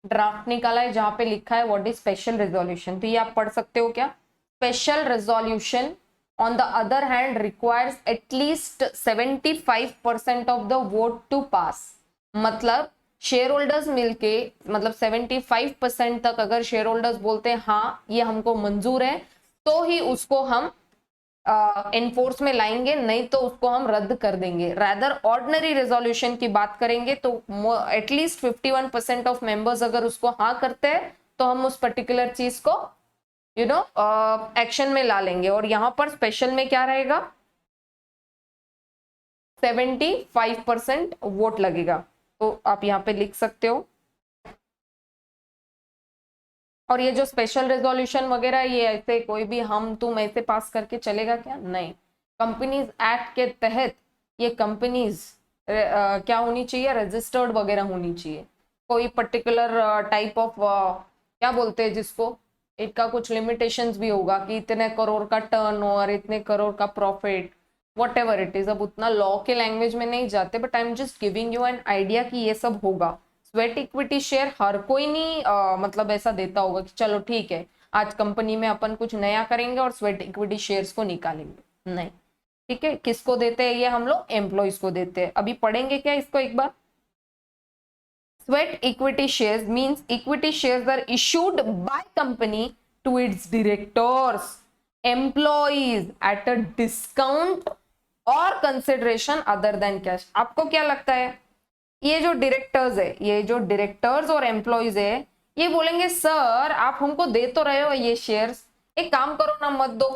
ड्राफ्ट निकाला है जहां पे लिखा है व्हाट इज स्पेशल रेजोल्यूशन। तो ये आप पढ़ सकते हो क्या? Special resolution on the other hand requires at least 75% of the vote to pass. मतलब शेयर होल्डर्स मिलके मतलब 75% तक अगर शेयर होल्डर्स बोलते हैं हाँ ये हमको मंजूर है तो ही उसको हम एनफोर्स में लाएंगे, नहीं तो उसको हम रद्द कर देंगे। रादर ऑर्डिनरी रेजोल्यूशन की बात करेंगे तो एटलीस्ट 51% ऑफ मेंबर्स अगर उसको हाँ करते हैं तो हम उस पर्टिकुलर चीज को एक्शन में ला लेंगे। और यहां पर स्पेशल में क्या रहेगा? 75% वोट लगेगा। तो आप यहाँ पे लिख सकते हो। और ये जो स्पेशल रेजोल्यूशन वगैरह ये ऐसे कोई भी हम तुम ऐसे पास करके चलेगा क्या? नहीं। कंपनीज एक्ट के तहत ये कंपनीज क्या होनी चाहिए? रजिस्टर्ड वगैरह होनी चाहिए। कोई पर्टिकुलर टाइप ऑफ क्या बोलते हैं जिसको, इनका कुछ लिमिटेशंस भी होगा कि इतने करोड़ का टर्नओवर, इतने करोड़ का profit, what ever it is. अब उतना लॉ के लैंग्वेज में नहीं जाते but I am just giving you an idea कि ये सब होगा। स्वेट इक्विटी शेयर हर कोई नहीं मतलब ऐसा देता होगा कि चलो ठीक है आज कंपनी में अपन कुछ नया करेंगे और स्वेट इक्विटी शेयर्स को निकालेंगे, नहीं। ठीक है, किसको देते हैं ये? हम लोग एम्प्लॉइज को देते हैं। अभी पढ़ेंगे क्या इसको एक बार? Sweat equity shares means equity shares are issued by company to its directors, employees at a discount or consideration other than cash। आपको क्या लगता है ये जो डायरेक्टर्स है, ये जो डायरेक्टर्स और एम्प्लॉइज है, ये बोलेंगे सर आप हमको दे तो रहे हो ये शेयर्स, एक काम करो ना मत दो,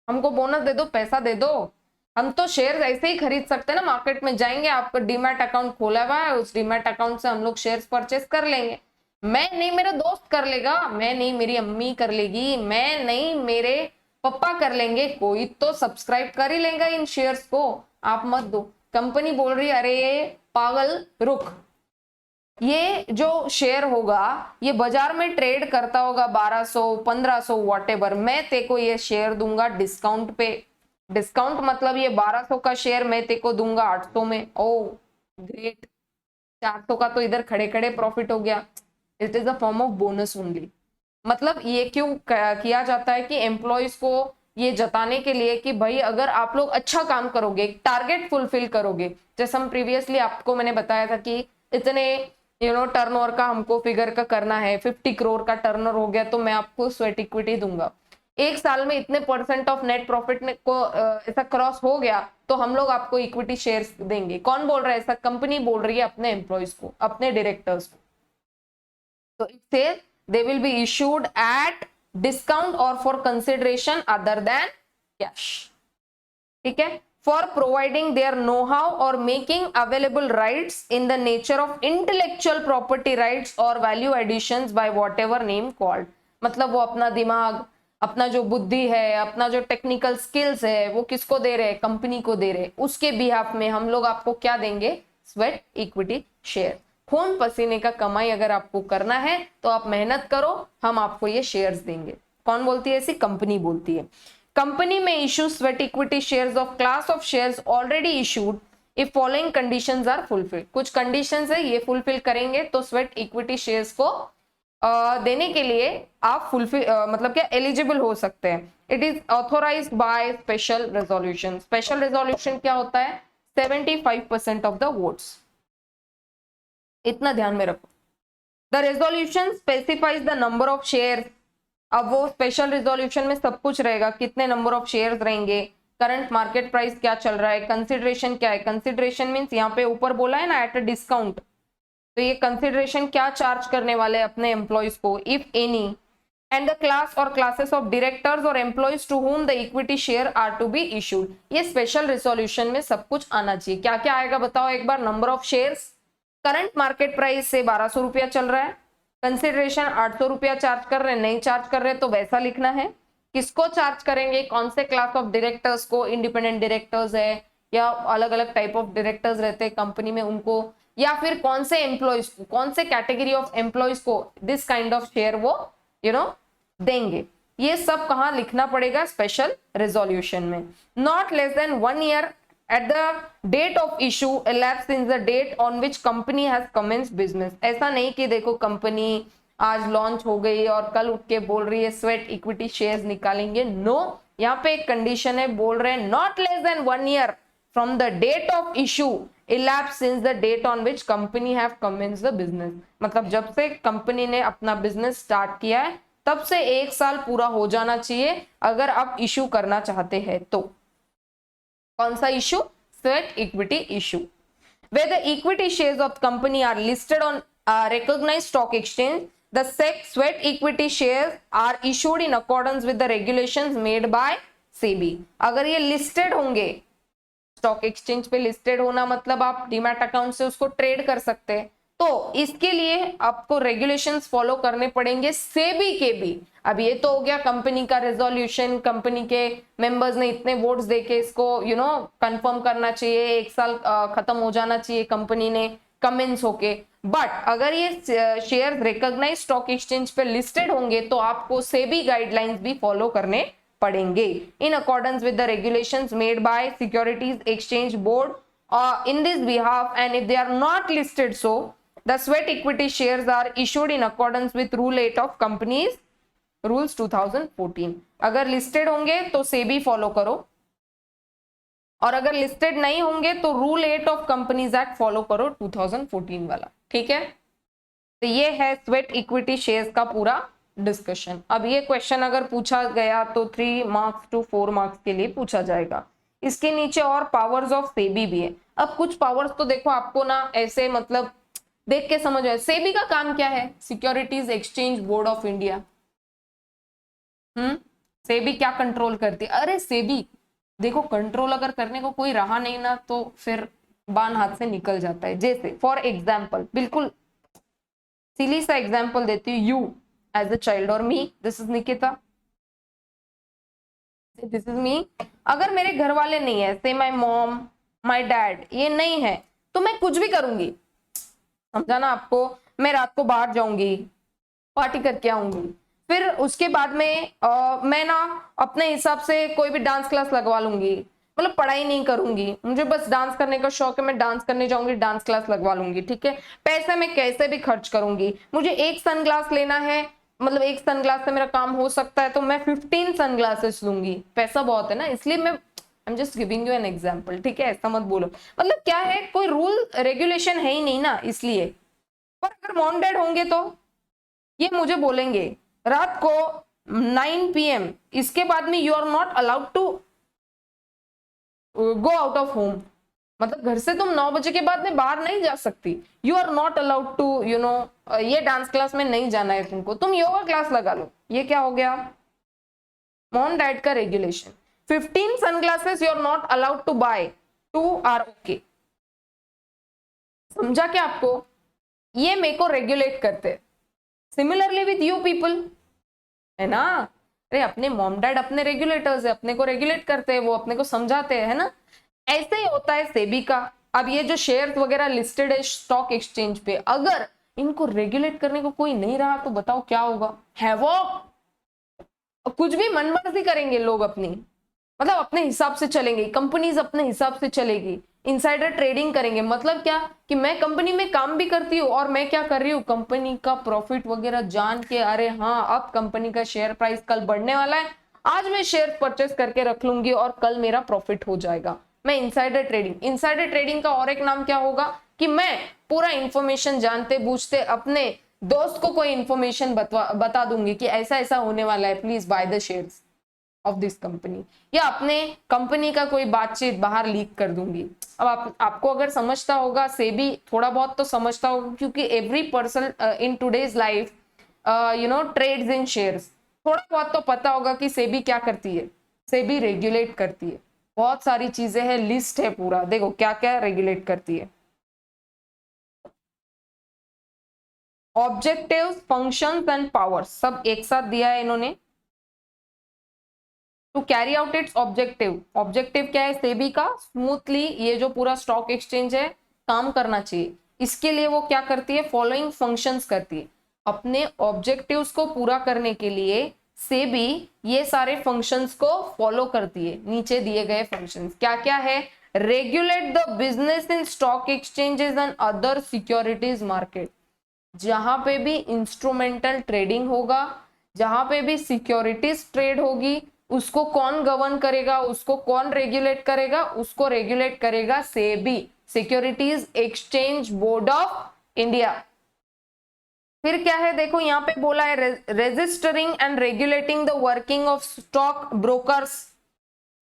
हमको बोनस दे दो, पैसा दे दो, हम तो शेयर ऐसे ही खरीद सकते हैं ना, मार्केट में जाएंगे, आपका डीमैट अकाउंट खोला हुआ है, उस डीमैट अकाउंट से हम लोग शेयर्स परचेस कर लेंगे। मैं नहीं, मेरा दोस्त कर लेगा, मैं नहीं, मेरी अम्मी कर लेगी, मैं नहीं, मेरे पापा कर लेंगे, कोई तो सब्सक्राइब कर ही लेगा इन शेयर्स को, आप मत दो। कंपनी बोल रही है अरे पागल रुक, ये जो शेयर होगा ये बाजार में ट्रेड करता होगा 1200 1500 वॉटेवर, मैं तेको ये शेयर दूंगा डिस्काउंट पे। डिस्काउंट मतलब ये 1200 का शेयर मैं तेको दूंगा 800 में। ओ ग्रेट, 400 का तो इधर खड़े खड़े प्रॉफिट हो गया। It is a form of bonus only. मतलब ये क्यों किया जाता है कि एम्प्लॉयज को ये जताने के लिए कि भाई अगर आप लोग अच्छा काम करोगे, टारगेट फुलफिल करोगे, जैसे हम प्रीवियसली आपको मैंने बताया था कि इतने टर्नओवर का हमको फिगर का करना है, 50 करोड़ का टर्नओवर हो गया तो मैं आपको स्वेट इक्विटी दूंगा। एक साल में इतने % ऑफ नेट प्रॉफिट को ऐसा क्रॉस हो गया तो हम लोग आपको इक्विटी शेयर्स देंगे। कौन बोल रहा है ऐसा? कंपनी बोल रही है अपने एम्प्लॉयज को, अपने डायरेक्टर्स को। तो it says they will be issued at discount और for consideration other than cash. ठीक है, for providing their know how और making available rights in the nature of intellectual property rights और value additions by whatever name called. मतलब वो अपना दिमाग, अपना जो बुद्धि है, अपना जो टेक्निकल स्किल्स है, वो किसको दे रहे हैं? कंपनी को दे रहे। उसके बिहाफ में हम लोग आपको क्या देंगे? Sweat equity share. खून पसीने का कमाई अगर आपको करना है तो आप मेहनत करो, हम आपको ये शेयर्स देंगे। कौन बोलती है ऐसी? कंपनी बोलती है। कंपनी में issue sweat equity shares of class of shares already issued if following conditions are fulfilled. कुछ कंडीशंस है, ये फुलफिल करेंगे तो स्वेट इक्विटी शेयर्स को देने के लिए आप फुलफिल मतलब क्या एलिजिबल हो सकते हैं। It is authorised by special resolution. Special resolution क्या होता है? 75% ऑफ द वोट्स। इतना ध्यान में रखो। The resolution specifies the number of share. अब वो स्पेशल रेजोल्यूशन में सब कुछ रहेगा, कितने नंबर ऑफ शेयर्स रहेंगे, करंट मार्केट प्राइस क्या चल रहा है, कंसिडरेशन क्या है। कंसिडरेशन मींस यहाँ पे ऊपर बोला है ना एट अ डिस्काउंट, तो ये कंसिडरेशन क्या चार्ज करने वाले अपने एम्प्लॉयज को, if any, and the class or classes of directors or employees to whom the equity share are to be issued। ये स्पेशल रिसोल्यूशन में सब कुछ आना चाहिए। क्या क्या आएगा बताओ एक बार। Number of shares, current market price से 1200 रुपया चल रहा है, कंसिडरेशन 800 रुपया चार्ज कर रहे हैं, नहीं चार्ज कर रहे तो वैसा लिखना है। किसको चार्ज करेंगे, कौन से क्लास ऑफ डायरेक्टर्स को, इंडिपेंडेंट डायरेक्टर्स है या अलग अलग टाइप ऑफ डायरेक्टर्स रहते हैं कंपनी में उनको, या फिर कौन से एम्प्लॉयज को, कौन से कैटेगरी ऑफ एम्प्लॉयज को दिस काइंड ऑफ शेयर वो देंगे। ये सब कहाँ लिखना पड़ेगा, स्पेशल रेजोल्यूशन में। Not less than 1 year at the date of issue elapsed since the date on which company has commenced business। ऐसा नहीं कि देखो कंपनी आज लॉन्च हो गई और कल उठ के बोल रही है स्वेट इक्विटी शेयर्स निकालेंगे। नो, यहाँ पे एक कंडीशन है, बोल रहे हैं not less than 1 year from the date of issue elapsed since the date on which company have commenced the business। मतलब जब से कंपनी ने अपना बिजनेस स्टार्ट किया है तब से 1 साल पूरा हो जाना चाहिए अगर आप इशू करना चाहते हैं तो। कौन सा issue, sweat equity issue. Where the equity shares of the company are listed on recognized stock exchange, the sweat equity shares are issued in accordance with the regulations made by SEBI। अगर ये लिस्टेड होंगे, स्टॉक एक्सचेंज पे लिस्टेड होना मतलब आप डीमैट अकाउंट से उसको ट्रेड कर सकते हैं, तो इसके लिए आपको रेगुलेशंस फॉलो करने पड़ेंगे सेबी के भी। अब ये तो हो गया कंपनी का रेजोल्यूशन, कंपनी के मेंबर्स ने इतने वोट्स देके इसको कंफर्म करना चाहिए, 1 साल खत्म हो जाना चाहिए कंपनी ने कमेंस होके। बट अगर ये शेयर रिकॉग्नाइज स्टॉक एक्सचेंज पे लिस्टेड होंगे तो आपको सेबी गाइडलाइंस भी फॉलो करने पड़ेंगे in accordance with the regulations made by securities exchange board in this behalf, and if they are not listed so the sweat equity shares are issued in accordance with rule 8 of companies rules 2014। अगर लिस्टेड होंगे तो सेबी फॉलो करो, और अगर लिस्टेड नहीं होंगे तो rule 8 of companies act follow करो 2014 वाला। ठीक है, तो ये है स्वेट इक्विटी शेयर्स का पूरा डिस्कशन। अब ये क्वेश्चन अगर पूछा गया तो 3 मार्क्स to 4 मार्क्स के लिए पूछा जाएगा। इसके नीचे और पावर्स ऑफ सेबी भी है। अब कुछ पावर्स तो देखो आपको ना ऐसे मतलब देख के समझ आए। सेबी का काम क्या है, securities exchange board of India. SEBI क्या कंट्रोल करती है, अरे सेबी देखो कंट्रोल अगर करने को कोई रहा नहीं ना तो फिर बाण हाथ से निकल जाता है। जैसे फॉर एग्जाम्पल, बिल्कुल सिली सा एग्जाम्पल देती हूँ, यू एज अ चाइल्ड और me, this is Nikita, this is me. अगर मेरे घर वाले नहीं है, से माय मॉम माय डैड, ये नहीं है तो मैं कुछ भी करूंगी, समझा ना आपको। मैं रात को बाहर जाऊंगी, पार्टी करके आऊंगी, फिर उसके बाद में मैं ना अपने हिसाब से कोई भी डांस क्लास लगवा लूंगी, मतलब पढ़ाई नहीं करूंगी, मुझे बस डांस करने का शौक है, मैं डांस करने जाऊंगी, डांस क्लास लगवा लूंगी। ठीक है, पैसे मैं कैसे भी खर्च करूंगी। मुझे एक सनग्लास लेना है, मतलब एक सनग्लास से मेरा काम हो सकता है तो मैं 15 सनग्लासेस लूंगी, पैसा बहुत है ना, इसलिए मैं I am just giving you an example. ठीक है, ऐसा मत बोलो, मतलब क्या है कोई रूल रेगुलेशन है ही नहीं ना, इसलिए। पर अगर मॉम डैड होंगे तो ये मुझे बोलेंगे रात को 9 PM इसके बाद में you are not allowed to go out of home, मतलब घर से तुम 9 बजे के बाद में बाहर नहीं जा सकती। You are not allowed to ये डांस क्लास में नहीं जाना है तुमको, तुम योगा क्लास लगा लो। ये क्या हो गया, मॉम डैड का regulation. 15 sunglasses you are not allowed to buy, 2 are okay. समझा क्या आपको, ये मेरे को रेगुलेट करते। सिमिलरली विद यू पीपल, है ना, अरे अपने मॉम डैड अपने रेगुलेटर्स है, अपने को रेगुलेट करते हैं, वो अपने को समझाते हैं, है ना। ऐसे ही होता है सेबी का। अब ये जो शेयर्स वगैरह लिस्टेड है स्टॉक एक्सचेंज पे, अगर इनको रेगुलेट करने को कोई नहीं रहा तो बताओ क्या होगा, है वो कुछ भी मनमर्जी करेंगे लोग अपनी, मतलब अपने हिसाब से चलेंगे, कंपनीज अपने हिसाब से चलेगी, इनसाइडर ट्रेडिंग करेंगे। मतलब क्या कि मैं कंपनी में काम भी करती हूँ और मैं क्या कर रही हूँ, कंपनी का प्रॉफिट वगैरह जान के, अरे हाँ अब कंपनी का शेयर प्राइस कल बढ़ने वाला है, आज मैं शेयर परचेस करके रख लूंगी और कल मेरा प्रॉफिट हो जाएगा। मैं इनसाइडर ट्रेडिंग, इनसाइडर ट्रेडिंग का और एक नाम क्या होगा कि मैं पूरा इंफॉर्मेशन जानते बूझते अपने दोस्त को कोई इंफॉर्मेशन बता दूंगी कि ऐसा ऐसा होने वाला है, please by the shares of this company, या अपने कंपनी का कोई बातचीत बाहर लीक कर दूंगी। अब आपको अगर समझता होगा, सेबी थोड़ा बहुत तो समझता होगा, क्योंकि every person in today's life trades in shares, थोड़ा बहुत तो पता होगा कि सेबी क्या करती है। सेबी रेगुलेट करती है, बहुत सारी चीजें हैं, लिस्ट है पूरा, देखो क्या क्या रेगुलेट करती है। ऑब्जेक्टिव्स, फंक्शंस एंड पावर्स सब एक साथ दिया है इन्होंने। To carry out its objective, objective क्या है सेबी का, स्मूथली ये जो पूरा स्टॉक एक्सचेंज है काम करना चाहिए, इसके लिए वो क्या करती है, फॉलोइंग फंक्शंस करती है। अपने ऑब्जेक्टिव्स को पूरा करने के लिए सेबी ये सारे फंक्शंस को फॉलो करती है। नीचे दिए गए फंक्शंस क्या क्या है, regulate the business in stock exchanges and other securities market, जहां पे भी इंस्ट्रूमेंटल ट्रेडिंग होगा, जहां पे भी सिक्योरिटीज ट्रेड होगी, उसको कौन गवर्न करेगा, उसको कौन रेगुलेट करेगा, उसको रेगुलेट करेगा SEBI, securities exchange board of India. फिर क्या है देखो यहाँ पे बोला है registering and regulating the working of stock brokers.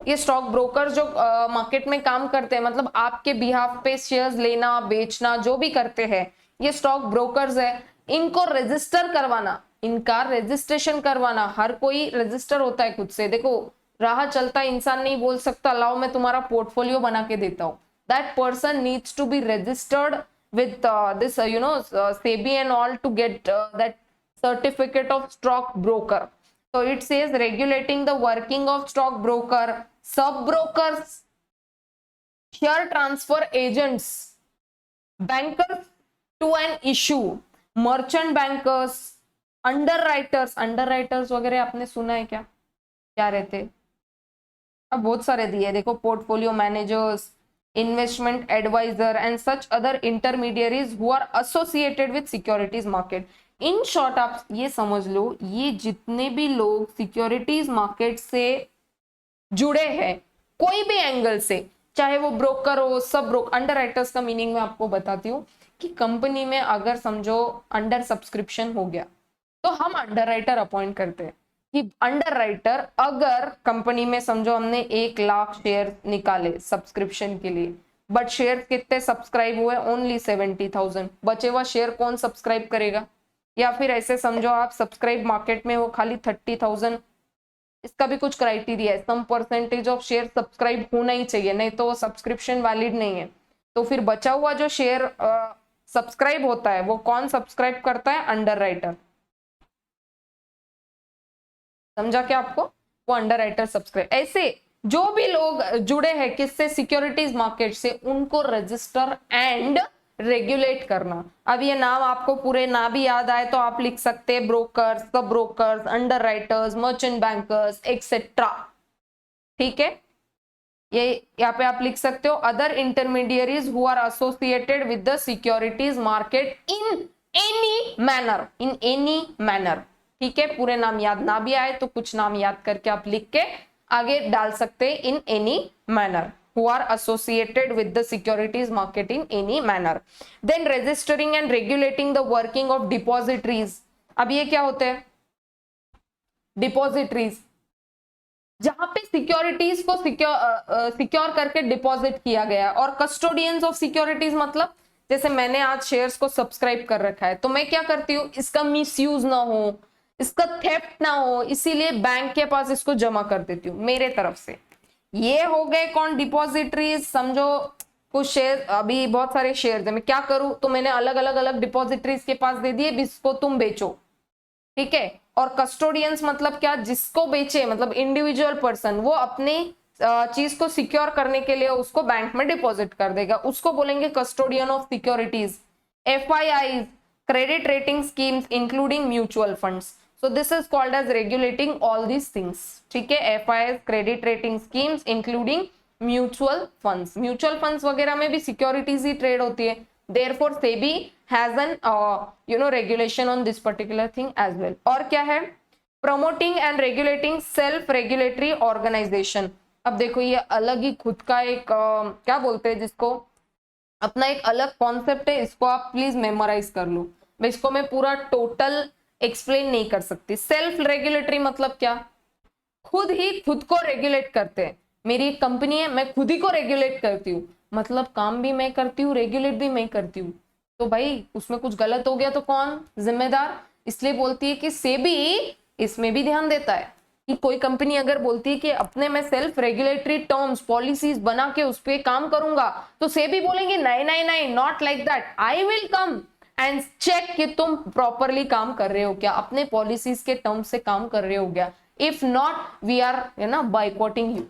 ये स्टॉक ब्रोकर जो मार्केट में काम करते हैं, मतलब आपके बिहाफ पे शेयर्स लेना बेचना जो भी करते हैं, ये स्टॉक ब्रोकर्स है। इनको रजिस्टर करवाना, इनका रजिस्ट्रेशन करवाना, हर कोई रजिस्टर होता है खुद से। देखो राह चलता इंसान नहीं बोल सकता लाओ मैं तुम्हारा पोर्टफोलियो बना के देता हूँ, that person needs to be registered with this SEBI and all to get that certificate of stock broker. So it says regulating the working of stock broker, sub brokers, share transfer agents, bankers to an issue, merchant bankers, underwriters, underwriters वगैरह आपने सुना है क्या, क्या रहते, अब बहुत सारे दिए देखो, portfolio managers, investment advisor and such other intermediaries who are associated with securities market. In short आप ये समझ लो, ये जितने भी लोग सिक्योरिटीज मार्केट से जुड़े हैं कोई भी एंगल से, चाहे वो ब्रोकर हो, सब ब्रोकर। अंडरराइटर्स का मीनिंग मैं आपको बताती हूँ कि कंपनी में अगर समझो अंडर सब्सक्रिप्शन हो गया तो हम अंडरराइटर अपॉइंट करते हैं कि अंडरराइटर, अगर कंपनी में समझो हमने 1 लाख शेयर निकाले सब्सक्रिप्शन के लिए, बट शेयर कितने सब्सक्राइब हुए, ओनली 70,000, बचे हुआ शेयर कौन सब्सक्राइब करेगा। या फिर ऐसे समझो आप सब्सक्राइब मार्केट में हो खाली 30,000, इसका भी कुछ क्राइटेरिया है, some percentage of share subscribe होना ही चाहिए, नहीं तो वो सब्सक्रिप्शन वैलिड नहीं है। तो फिर बचा हुआ जो शेयर सब्सक्राइब होता है वो कौन सब्सक्राइब करता है, अंडरराइटर। समझा क्या आपको, वो अंडरराइटर सब्सक्राइब। ऐसे जो भी लोग जुड़े हैं किससे, सिक्योरिटीज मार्केट से, उनको रजिस्टर एंड रेगुलेट करना। अब ये नाम आपको पूरे ना भी याद आए तो आप लिख सकते हैं, brokers, sub brokers, underwriters, merchant bankers etcetera, ठीक है। ये यहाँ पे आप लिख सकते हो, other intermediaries who are associated with the securities market in any manner, in any manner, ठीक है। पूरे नाम याद ना भी आए तो कुछ नाम याद करके आप लिख के आगे डाल सकते हैं, इन any manner, who are associated with the securities market in any manner. Then registering and regulating the working of depositories. अब ये क्या होते हैं, डिपॉजिटरीज, जहां पे सिक्योरिटीज को सिक्योर करके डिपॉजिट किया गया, और कस्टोडियंस ऑफ सिक्योरिटीज मतलब जैसे मैंने आज शेयर्स को सब्सक्राइब कर रखा है तो मैं क्या करती हूँ, इसका मिसयूज ना हो, इसका थेफ्ट ना हो, इसीलिए बैंक के पास इसको जमा कर देती हूँ मेरे तरफ से। ये हो गए कौन, डिपॉजिटरीज। समझो कुछ शेयर, अभी बहुत सारे शेयर है, मैं क्या करूं, तो मैंने अलग अलग डिपॉजिटरीज के पास दे दिए, जिसको तुम बेचो, ठीक है। और कस्टोडियंस मतलब क्या, जिसको बेचे, मतलब इंडिविजुअल पर्सन, वो अपनी चीज को सिक्योर करने के लिए उसको बैंक में डिपॉजिट कर देगा, उसको बोलेंगे custodian of securities. FIIs, credit rating schemes including mutual funds, so this is called as regulating all these things, ठीक है। FIIs, credit rating schemes including mutual funds, mutual funds वगैरह में भी सिक्योरिटीज ही ट्रेड होती है, therefore SEBI has an regulation on this particular thing as well। और क्या है, promoting and regulating self regulatory organization। अब देखो ये अलग ही खुद का एक क्या बोलते हैं जिसको, अपना एक अलग कॉन्सेप्ट है, इसको आप प्लीज मेमोराइज कर लो, इसको मैं पूरा टोटल एक्सप्लेन नहीं कर सकती। सेल्फ रेगुलेटरी मतलब क्या, खुद ही खुद को रेगुलेट करते हैं, मेरी एक कंपनी है मैं खुद ही को रेगुलेट करती हूँ, मतलब काम भी मैं करती हूँ, रेगुलेट भी मैं करती हूँ, तो भाई उसमें कुछ गलत हो गया तो कौन जिम्मेदार। इसलिए बोलती है कि सेबी इसमें भी ध्यान देता है कि कोई कंपनी अगर बोलती है कि अपने में सेल्फ रेगुलेटरी टर्म्स पॉलिसीज बना के उस पर काम करूंगा, तो सेबी बोलेंगे नहीं नहीं नहीं, not like that, I will come and check कि तुम प्रॉपरली काम कर रहे हो क्या, अपने पॉलिसीज के टर्म्स से काम कर रहे हो क्या, if not we are boycotting you.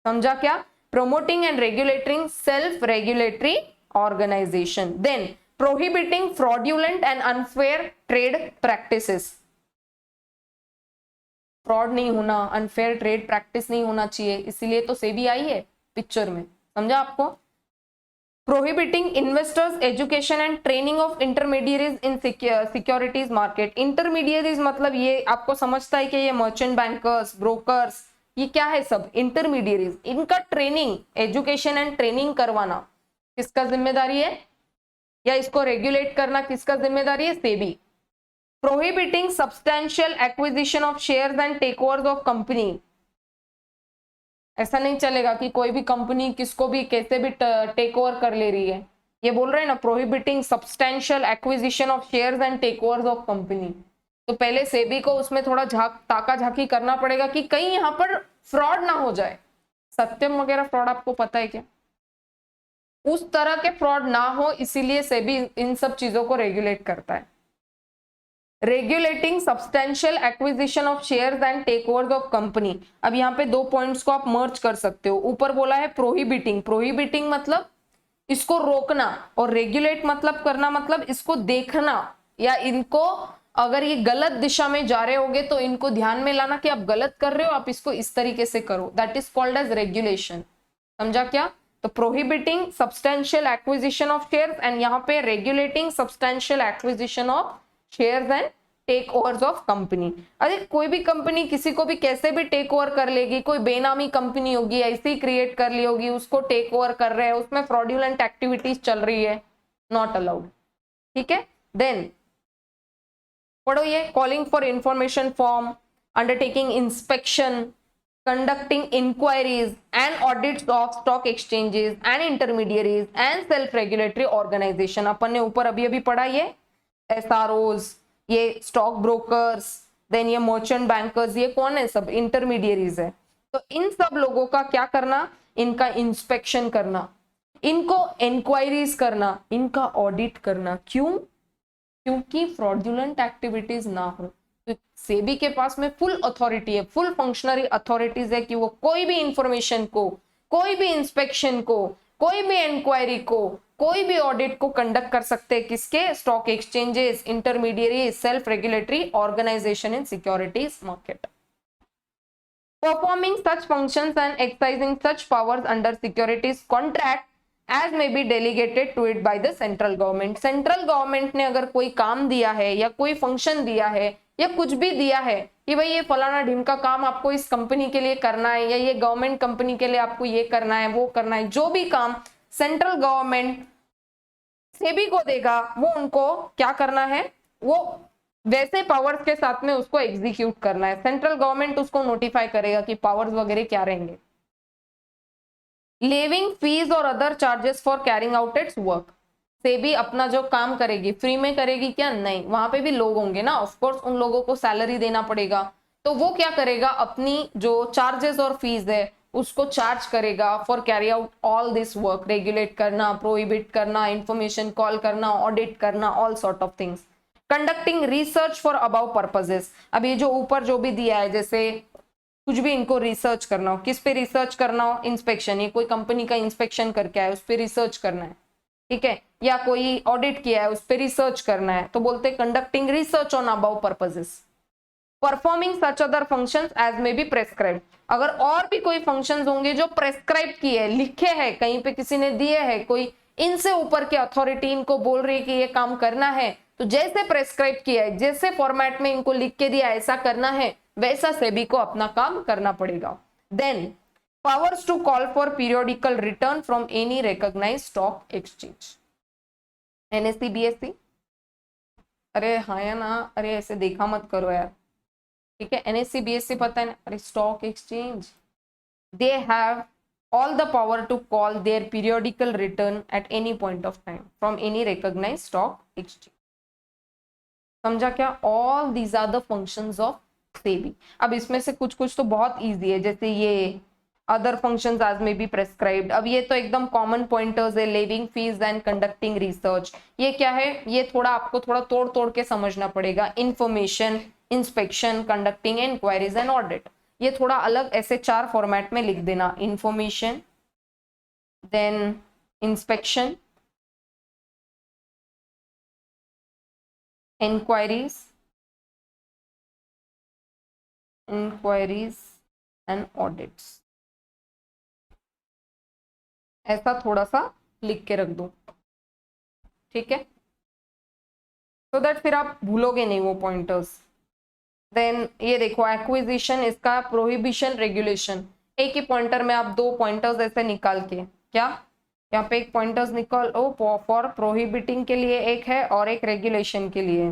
समझा क्या? Promoting and regulating self regulatory organisation, then prohibiting fraudulent and unfair trade practices, fraud नहीं होना, अनफेयर ट्रेड प्रैक्टिस नहीं होना चाहिए, इसीलिए तो सेबी आई है पिक्चर में। समझा आपको? Prohibiting investors education and training of intermediaries in securities market. Intermediaries मतलब ये आपको समझता है कि ये मर्चेंट बैंकर्स, ब्रोकर्स, ये क्या है सब इंटरमीडियरीज, इनका ट्रेनिंग, एजुकेशन एंड ट्रेनिंग करवाना किसका जिम्मेदारी है, या इसको रेगुलेट करना किसका जिम्मेदारी है? SEBI. Prohibiting substantial acquisition of shares and takeovers of company. ऐसा नहीं चलेगा कि कोई भी कंपनी किसको भी कैसे भी टेक ओवर कर ले रही है, ये बोल रहे हैं ना prohibiting substantial acquisition of shares and takeovers of company. तो पहले सेबी को उसमें थोड़ा ताका झाकी करना पड़ेगा कि कहीं यहाँ पर फ्रॉड ना हो जाए। सत्यम वगैरह फ्रॉड आपको पता है क्या? उस तरह के फ्रॉड ना हो, इसीलिए सेबी इन सब चीजों को रेगुलेट करता है। Regulating substantial acquisition of shares and takeovers of company. अब यहाँ पे दो पॉइंट्स को आप मर्ज कर सकते हो। ऊपर बोला है प्रोहिबिटिंग, प्रोहिबिटिंग मतलब इसको रोकना, और रेगुलेट मतलब करना, मतलब इसको देखना, या इनको अगर ये गलत दिशा में जा रहे होगे तो इनको ध्यान में लाना कि आप गलत कर रहे हो, आप इसको इस तरीके से करो, that is called as regulation. समझा क्या? तो prohibiting substantial acquisition of shares and यहाँ पे regulating substantial acquisition of shares and takeovers of company. अरे कोई भी कंपनी किसी को भी कैसे भी टेक ओवर कर लेगी, कोई बेनामी कंपनी होगी ऐसे ही क्रिएट कर ली होगी, उसको टेक ओवर कर रहे हैं, उसमें फ्रॉड्यूलेंट एक्टिविटीज चल रही है, नॉट अलाउड। ठीक है, देन पढ़ो ये, calling for information form, undertaking inspection, conducting inquiries and audits of stock exchanges and intermediaries and self regulatory organization। अपन ने ऊपर अभी अभी पढ़ा ये SROs, ये स्टॉक ब्रोकर्स, देन ये मर्चेंट बैंकर्स, ये कौन है? सब इंटरमीडियरीज है। तो इन सब लोगों का क्या करना? इनका इंस्पेक्शन करना, इनको इंक्वायरीज करना, इनका ऑडिट करना। क्यों? क्योंकि फ्रॉडुलेंट एक्टिविटीज ना हो। तो सेबी के पास में फुल अथॉरिटी है, फुल फंक्शनरी अथॉरिटीज है कि वो कोई भी इंफॉर्मेशन को, कोई भी इंस्पेक्शन को, कोई भी इंक्वायरी को, कोई भी ऑडिट को कंडक्ट कर सकते हैं। किसके? Stock exchanges, intermediary, self regulatory organisation in securities market. Performing such functions and exercising such powers under securities contract as may be delegated to it by the central government. Central government ने अगर कोई काम दिया है या कोई फंक्शन दिया है या कुछ भी दिया है कि भाई ये फलाना ढिमका काम आपको इस कंपनी के लिए करना है, या ये गवर्नमेंट कंपनी के लिए आपको ये करना है, वो करना है, जो भी काम सेंट्रल गवर्नमेंट सेबी को देगा, वो उनको क्या करना है? वो वैसे पावर्स के साथ में उसको एग्जीक्यूट करना है। सेंट्रल गवर्नमेंट उसको नोटिफाई करेगा कि पावर्स वगैरह क्या रहेंगे। लेविंग फीस और other charges for carrying out it's work. SEBI अपना जो काम करेगी फ्री में करेगी क्या? नहीं, वहां पे भी लोग होंगे ना, ऑफ कोर्स उन लोगों को सैलरी देना पड़ेगा। तो वो क्या करेगा? अपनी जो चार्जेस और फीस है उसको चार्ज करेगा for carry out all this work, regulate करना, प्रोहिबिट करना, इंफॉर्मेशन कॉल करना, ऑडिट करना, all sort of things. Conducting research for above purposes. अब ये जो ऊपर जो भी दिया है, जैसे कुछ भी इनको रिसर्च करना हो, किस पे रिसर्च करना हो? इंस्पेक्शन, ये कोई कंपनी का इंस्पेक्शन करके आए, उस पर रिसर्च करना है, ठीक है, या कोई ऑडिट किया है उस पर रिसर्च करना है, तो बोलते हैं conducting research on above purposes. Performing such other functions as may be prescribe. अगर और भी कोई फंक्शंस होंगे जो प्रेस्क्राइब किए है, लिखे हैं, कहीं पे किसी ने दिए है, कोई इनसे ऊपर की अथॉरिटी इनको बोल रही है कि ये काम करना है, तो जैसे प्रेस्क्राइब किया है, जैसे फॉर्मेट में इनको लिख के दिया ऐसा करना है, वैसा सेबी को अपना काम करना पड़ेगा। Then powers to call for periodical return from any recognised stock exchange. NSC BSC, अरे हाँ या ना, अरे ऐसे देखा मत करो यार, ठीक है। एनएससी बीएससी पता है ना? अरे stock exchange, they have all the power to call their periodical return at any point of time from any recognized stock exchange। समझा क्या? All these are the functions of SEBI. अब इसमें से कुछ कुछ तो बहुत इजी है, जैसे ये अदर फंक्शंस आज में बी प्रेस्क्राइब्ड। अब ये तो एकदम कॉमन पॉइंटर्स है, levying fees and conducting research. ये क्या है, ये थोड़ा आपको थोड़ा तोड़ तोड़ के समझना पड़ेगा। Information, inspection, conducting inquiries and audit, ये थोड़ा अलग ऐसे 4 फॉर्मेट में लिख देना। Information, then inspection, inquiries and audits, ऐसा थोड़ा सा लिख के रख दो, ठीक है, तो दैट फिर आप भूलोगे नहीं वो पॉइंटर्स। देन ये देखो एक्विजिशन, इसका प्रोहिबिशन रेगुलेशन, एक ही पॉइंटर में आप 2 पॉइंटर्स ऐसे निकाल के, क्या यहाँ पे एक पॉइंटर्स निकाल ओ फॉर प्रोहिबिटिंग के लिए एक है और एक रेगुलेशन के लिए,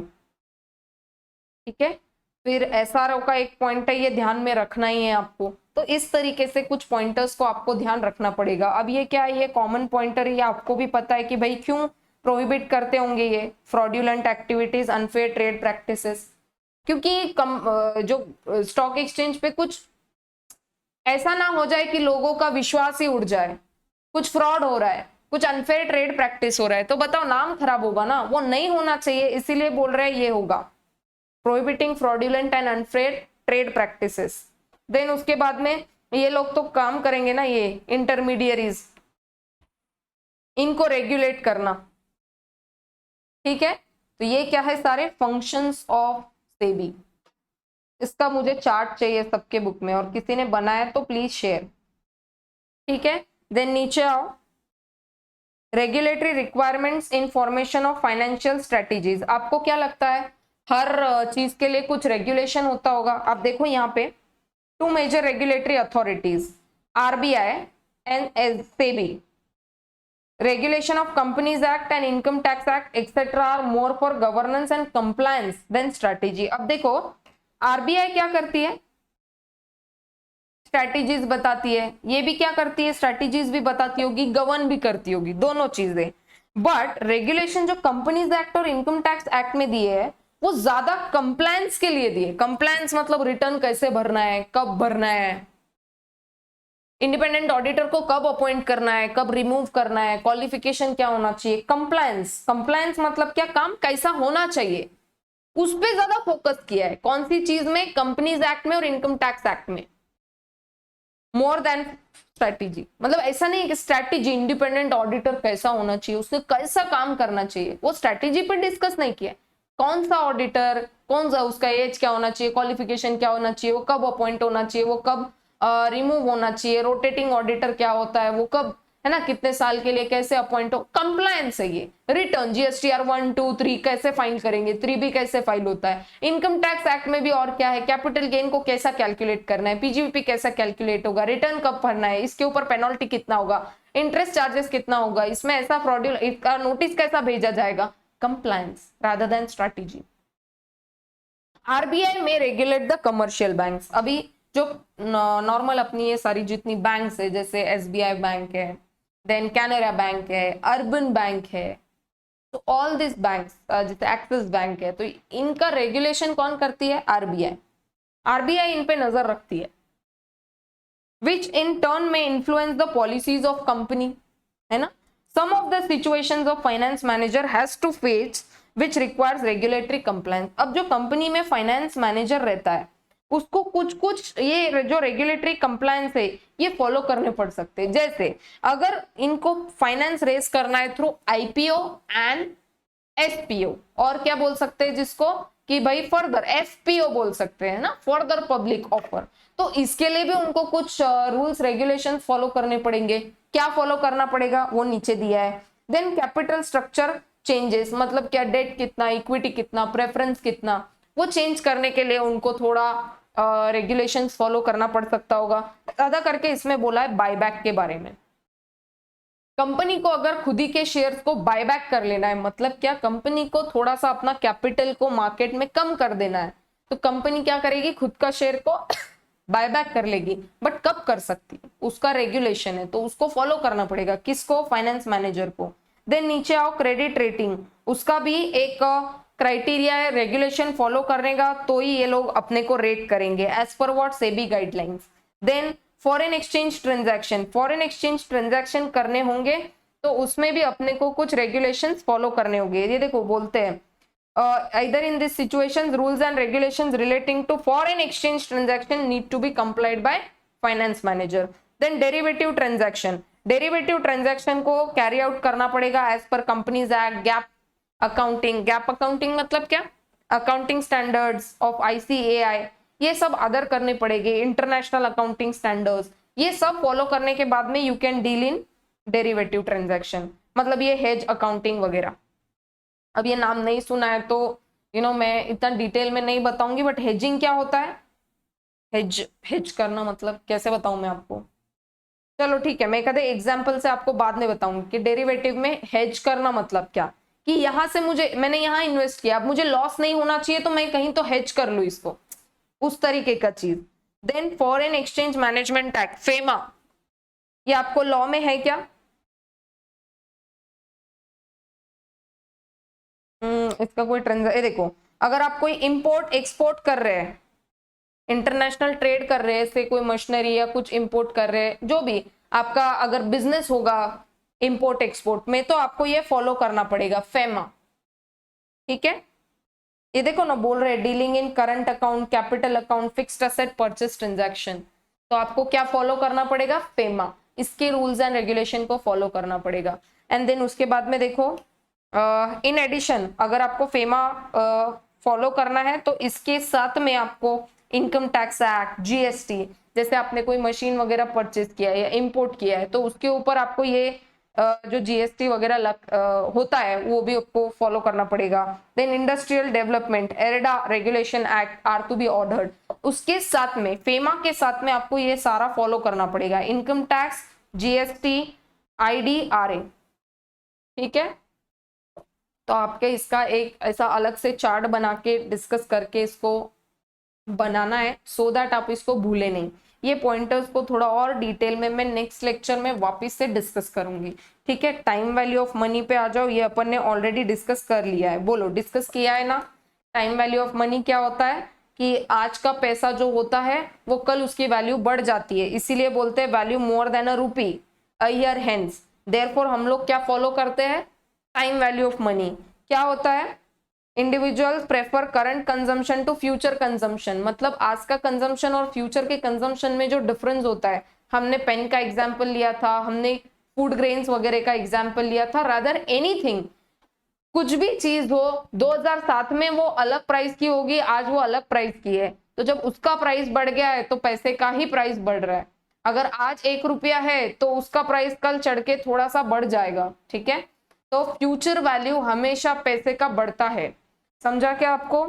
ठीक है। फिर एसआरओ का एक पॉइंट है, ये ध्यान में रखना ही है आपको। तो इस तरीके से कुछ पॉइंटर्स को आपको ध्यान रखना पड़ेगा। अब ये क्या है, ये कॉमन पॉइंटर है, ये आपको भी पता है कि भाई क्यों प्रोहिबिट करते होंगे ये fraudulent activities, unfair trade practices, क्योंकि जो स्टॉक एक्सचेंज पे कुछ ऐसा ना हो जाए कि लोगों का विश्वास ही उड़ जाए, कुछ फ्रॉड हो रहा है, कुछ अनफेयर ट्रेड प्रैक्टिस हो रहा है, तो बताओ नाम खराब होगा ना, वो नहीं होना चाहिए, इसीलिए बोल रहे हैं ये होगा prohibiting fraudulent and unfair trade practices. Then उसके बाद में ये लोग तो काम करेंगे ना, ये इंटरमीडियरीज, इनको रेगुलेट करना, ठीक है। तो ये क्या है, सारे फंक्शंस ऑफ सेबी। इसका मुझे चार्ट चाहिए सबके बुक में, और किसी ने बनाया तो प्लीज शेयर, ठीक है। देन नीचे आओ, regulatory requirements in formation of financial strategies. आपको क्या लगता है हर चीज के लिए कुछ रेगुलेशन होता होगा? आप देखो यहाँ पे 2 major regulatory authorities, RBI and SEBI. Regulation of Companies Act and Income Tax Act etc. are more for governance and compliance than strategy. अब देखो आरबीआई क्या करती है, स्ट्रैटेजीज बताती है, ये भी क्या करती है, स्ट्रैटेजीज भी बताती होगी, गवर्न भी करती होगी, दोनों चीजें। बट रेगुलेशन जो कंपनीज एक्ट और इनकम टैक्स एक्ट में दिए है, वो ज्यादा कंप्लायंस के लिए दिए। कंप्लायंस मतलब रिटर्न कैसे भरना है, कब भरना है, इंडिपेंडेंट ऑडिटर को कब अपॉइंट करना है, कब रिमूव करना है, क्वालिफिकेशन क्या होना चाहिए, कंप्लायंस। कंप्लायंस मतलब क्या, काम कैसा होना चाहिए, उस पे ज्यादा फोकस किया है। कौन सी चीज में, कंपनीज एक्ट में और इनकम टैक्स एक्ट में, मोर देन स्ट्रैटेजी। मतलब ऐसा नहीं कि स्ट्रैटेजी, इंडिपेंडेंट ऑडिटर कैसा होना चाहिए, उसने कैसा काम करना चाहिए, वो स्ट्रैटेजी पे डिस्कस नहीं किया। कौन सा ऑडिटर, कौन सा, उसका एज क्या होना चाहिए, क्वालिफिकेशन क्या होना चाहिए, वो कब अपॉइंट होना चाहिए, वो कब रिमूव होना चाहिए, रोटेटिंग ऑडिटर क्या होता है, वो कब, है ना, कितने साल के लिए कैसे अपॉइंट हो, कंप्लायंस है ये। रिटर्न जीएसटीआर 1, 2, 3 कैसे फाइल करेंगे, 3 भी कैसे फाइल होता है। इनकम टैक्स एक्ट में भी और क्या है, कैपिटल गेन को कैसा कैलकुलेट करना है, पीजीबीपी कैसा कैलकुलेट होगा, रिटर्न कब भरना है, इसके ऊपर पेनल्टी कितना होगा, इंटरेस्ट चार्जेस कितना होगा, इसमें ऐसा फ्रॉडुलेंट नोटिस कैसा भेजा जाएगा, compliance rather than strategy. RBI में रेगुलेट द कमर्शियल बैंक्स। अभी जो नॉर्मल अपनी ये सारी जितनी बैंक्स है, जैसे एसबीआई बैंक है, देन कैनरा बैंक है, अर्बन बैंक है, तो ऑल दिस बैंक्स, जैसे एक्सिस बैंक है, तो इनका रेगुलेशन कौन करती है, आरबीआई। आरबीआई इन पे नजर रखती है, विच इन टर्न में influence the policies of company, है ना। Some of the situations of finance manager has to face which requires regulatory compliance. अब जो कंपनी में फाइनेंस मैनेजर रहता है, उसको कुछ कुछ ये जो रेगुलेटरी कंप्लायंस है ये फॉलो करने पड़ सकते हैं। जैसे अगर इनको फाइनेंस रेस करना है थ्रू आईपीओ एंड एसपीओ, और क्या बोल सकते हैं जिसको कि भाई फर्दर एफपीओ बोल सकते हैं ना, फर्दर पब्लिक ऑफर, तो इसके लिए भी उनको कुछ रूल्स रेगुलेशन फॉलो करने पड़ेंगे। क्या फॉलो करना पड़ेगा वो नीचे दिया है। देन कैपिटल स्ट्रक्चर चेंजेस, मतलब क्या, डेट कितना, इक्विटी कितना, प्रेफरेंस कितना, वो चेंज करने के लिए उनको थोड़ा रेगुलेशंस फॉलो करना पड़ सकता होगा। ज्यादा करके इसमें बोला है बायबैक के बारे में। कंपनी को अगर खुद ही के शेयर्स को बायबैक कर लेना है, मतलब क्या, कंपनी को थोड़ा सा अपना कैपिटल को मार्केट में कम कर देना है, तो कंपनी क्या करेगी, खुद का शेयर को बायबैक कर लेगी। बट कब कर सकती है, उसका रेगुलेशन है, तो उसको फॉलो करना पड़ेगा। किसको, फाइनेंस मैनेजर को। देन नीचे आओ, क्रेडिट रेटिंग, उसका भी एक क्राइटेरिया है, रेगुलेशन फॉलो करने का तो ही ये लोग अपने को रेट करेंगे as per what SEBI guidelines. Then foreign exchange transaction करने होंगे तो उसमें भी अपने को कुछ रेगुलेशंस फॉलो करने होंगे। ये देखो बोलते हैं either in this situations rules and regulations relating to foreign exchange transaction need to be complied by finance manager। then derivative transaction को carry out करना पड़ेगा as per companies act, gap accounting मतलब क्या, अकाउंटिंग स्टैंडर्ड्स ऑफ ICAI, ये सब अदर करने पड़ेंगे, इंटरनेशनल अकाउंटिंग स्टैंडर्ड्स, ये सब फॉलो करने के बाद में you can deal in derivative transaction, मतलब ये हेज अकाउंटिंग वगैरह। अब ये नाम नहीं सुना है तो मैं इतना डिटेल में नहीं बताऊंगी, बट हेजिंग क्या होता है, हेज करना मतलब कैसे बताऊं मैं आपको, चलो ठीक है, मैं कदे एग्जाम्पल से आपको बाद में बताऊंगी कि डेरिवेटिव में हेज करना मतलब क्या, कि यहां से मैंने यहाँ इन्वेस्ट किया, अब मुझे लॉस नहीं होना चाहिए तो मैं कहीं तो हेज कर लू इसको, उस तरीके का चीज। Then foreign exchange management act FEMA, ये आपको लॉ में है क्या, इसका कोई ट्रांजैक्शन देखो, अगर आप कोई इंपोर्ट एक्सपोर्ट कर रहे हैं, इंटरनेशनल ट्रेड कर रहे हैं, से कोई मशीनरी या कुछ इंपोर्ट कर रहे हैं, जो भी आपका अगर बिजनेस होगा इंपोर्ट एक्सपोर्ट में, तो आपको ये फॉलो करना पड़ेगा फेमा, ठीक है। ये देखो ना बोल रहे dealing in current account, capital account, fixed asset purchase transaction, तो आपको क्या फॉलो करना पड़ेगा, फेमा, इसके रूल्स एंड रेगुलेशन को फॉलो करना पड़ेगा। एंड देन उसके बाद में देखो इन एडिशन अगर आपको फेमा फॉलो करना है तो इसके साथ में आपको इनकम टैक्स एक्ट, GST, जैसे आपने कोई मशीन वगैरह परचेज किया है या इंपोर्ट किया है तो उसके ऊपर आपको ये जो GST वगैरह होता है वो भी आपको फॉलो करना पड़ेगा। देन इंडस्ट्रियल डेवलपमेंट, एरेडा regulation act are to be ordered, उसके साथ में फेमा के साथ में आपको ये सारा फॉलो करना पड़ेगा, इनकम टैक्स, GST, IDRA, ठीक है। तो आपके इसका एक ऐसा अलग से चार्ट बना के डिस्कस करके इसको बनाना है सो दैट आप इसको भूले नहीं। ये पॉइंटर्स को थोड़ा और डिटेल में मैं नेक्स्ट लेक्चर में वापस से डिस्कस करूंगी, ठीक है। टाइम वैल्यू ऑफ मनी पे आ जाओ, ये अपन ने ऑलरेडी डिस्कस कर लिया है, बोलो डिस्कस किया है ना। टाइम वैल्यू ऑफ मनी क्या होता है कि आज का पैसा जो होता है वो कल उसकी वैल्यू बढ़ जाती है, इसीलिए बोलते हैं वैल्यू मोर देन अ रूपी अ ईयर हेंस, देयरफॉर हम लोग क्या फॉलो करते हैं, टाइम वैल्यू ऑफ मनी। क्या होता है, individual prefer current consumption to future consumption, मतलब आज का कंजम्पशन और फ्यूचर के कंजम्पशन में जो डिफरेंस होता है, हमने पेन का एग्जाम्पल लिया था, हमने फूड ग्रेन्स वगैरह का एग्जाम्पल लिया था, रादर एनीथिंग, कुछ भी चीज हो 2007 में वो अलग प्राइस की होगी, आज वो अलग प्राइस की है, तो जब उसका प्राइस बढ़ गया है तो पैसे का ही प्राइस बढ़ रहा है। अगर आज 1 रुपया है तो उसका प्राइस कल चढ़ के थोड़ा सा बढ़ जाएगा, ठीक है। तो फ्यूचर वैल्यू हमेशा पैसे का बढ़ता है, समझा क्या आपको।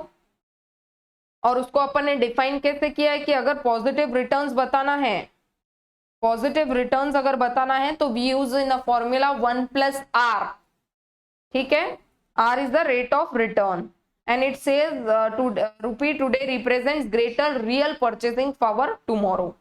और उसको अपन ने डिफाइन कैसे किया है कि अगर पॉजिटिव रिटर्न्स बताना है, पॉजिटिव रिटर्न्स अगर बताना है तो we use in a formula 1+R, ठीक है। R is the rate of return and it says rupee today represents greater real purchasing power tomorrow,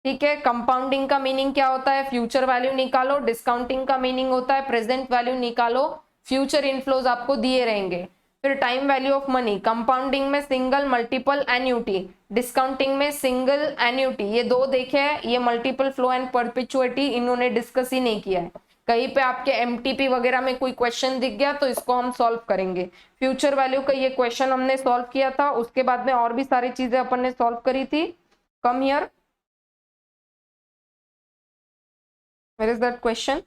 ठीक है। कंपाउंडिंग का मीनिंग क्या होता है, फ्यूचर वैल्यू निकालो, डिस्काउंटिंग का मीनिंग होता है प्रेजेंट वैल्यू निकालो, फ्यूचर इनफ्लोज आपको दिए रहेंगे। फिर time value of money, compounding में सिंगल मल्टीपल एन्यूटी, डिस्काउंटिंग में सिंगल एन्यूटी, ये दो देखे हैं, ये मल्टीपल फ्लो एंड परपेचुइटी इन्होंने डिस्कस ही नहीं किया है। कहीं पे आपके MTP वगैरह में कोई क्वेश्चन दिख गया तो इसको हम सॉल्व करेंगे। फ्यूचर वैल्यू का ये क्वेश्चन हमने सॉल्व किया था, उसके बाद में और भी सारी चीजें अपन ने सॉल्व करी थी। Come here, where is that question,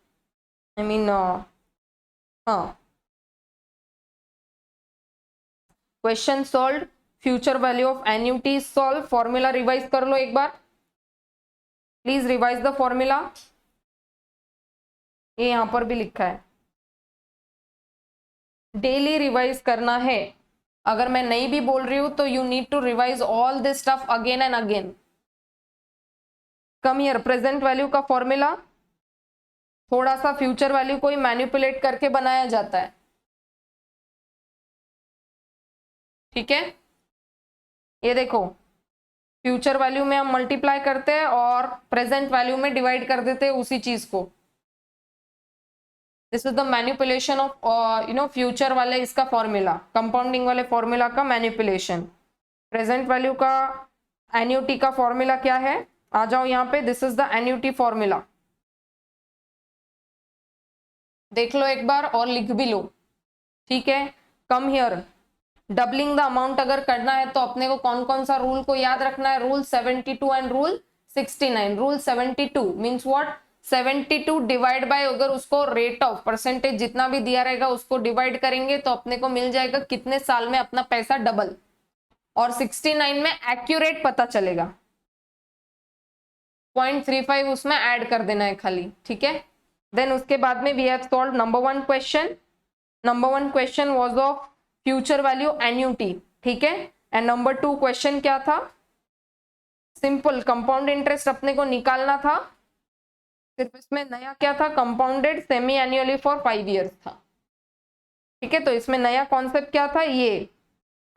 I mean हाँ, question solve, future value of annuity solve, formula revise कर लो एक बार, प्लीज रिवाइज द फॉर्मूला, ये यहां पर भी लिखा है, डेली रिवाइज करना है। अगर मैं नहीं भी बोल रही हूं तो you need to revise all this stuff again and again. Come here, present value का फॉर्मूला थोड़ा सा फ्यूचर वैल्यू को ही मैनिपुलेट करके बनाया जाता है, ठीक है। ये देखो फ्यूचर वैल्यू में हम मल्टीप्लाई करते हैं और प्रेजेंट वैल्यू में डिवाइड कर देते हैं उसी चीज को, this is the manipulation of future वाले इसका फॉर्मूला, कंपाउंडिंग वाले फॉर्मूला का मैनिपुलेशन। प्रेजेंट वैल्यू का एन्युटी का फॉर्मूला क्या है, आ जाओ यहाँ पे, this is the annuity formula, देख लो एक बार और लिख भी लो, ठीक है। Come here, doubling the amount अगर करना है तो अपने को कौन कौन सा रूल को याद रखना है, rule 72 and rule 69। Rule 72 means what, 72 divide by, अगर उसको रेट ऑफ परसेंटेज जितना भी दिया रहेगा उसको डिवाइड करेंगे तो अपने को मिल जाएगा कितने साल में अपना पैसा डबल, और 69 में एक्यूरेट पता चलेगा, 0.35 उसमें ऐड कर देना है खाली, ठीक है। देन उसके बाद में we have solve number 1 question. Number 1 question was of future value annuity, ठीक है। एंड नंबर 2 क्वेश्चन क्या था, सिंपल कंपाउंड इंटरेस्ट अपने को निकालना था, सिर्फ इसमें नया क्या था, compounded semi annually for 5 years था, ठीक है। तो इसमें नया कॉन्सेप्ट क्या था, ये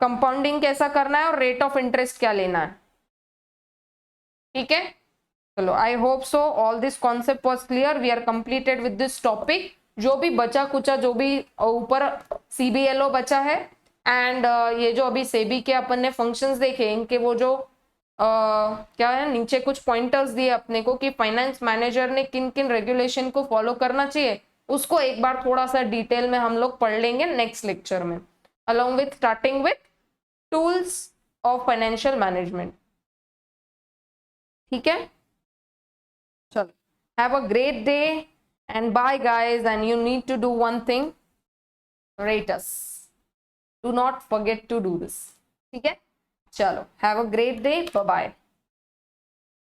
कंपाउंडिंग कैसा करना है और रेट ऑफ इंटरेस्ट क्या लेना है, ठीक है। चलो, I hope so all this concept was clear, we are completed with this topic. जो भी बचा कुचा, जो भी ऊपर CBLO बचा है, एंड ये जो अभी सेबी के अपन ने फंक्शंस देखे, इनके वो जो क्या है, नीचे कुछ पॉइंटर्स दिए अपने को कि फाइनेंस मैनेजर ने किन किन रेगुलेशन को फॉलो करना चाहिए, उसको एक बार थोड़ा सा डिटेल में हम लोग पढ़ लेंगे नेक्स्ट लेक्चर में, along with starting with tools of financial management, ठीक है। चलो, have a great day and bye guys, and you need to do one thing, rate us, do not forget to do this, ठीक है। चलो, have a great day, bye bye।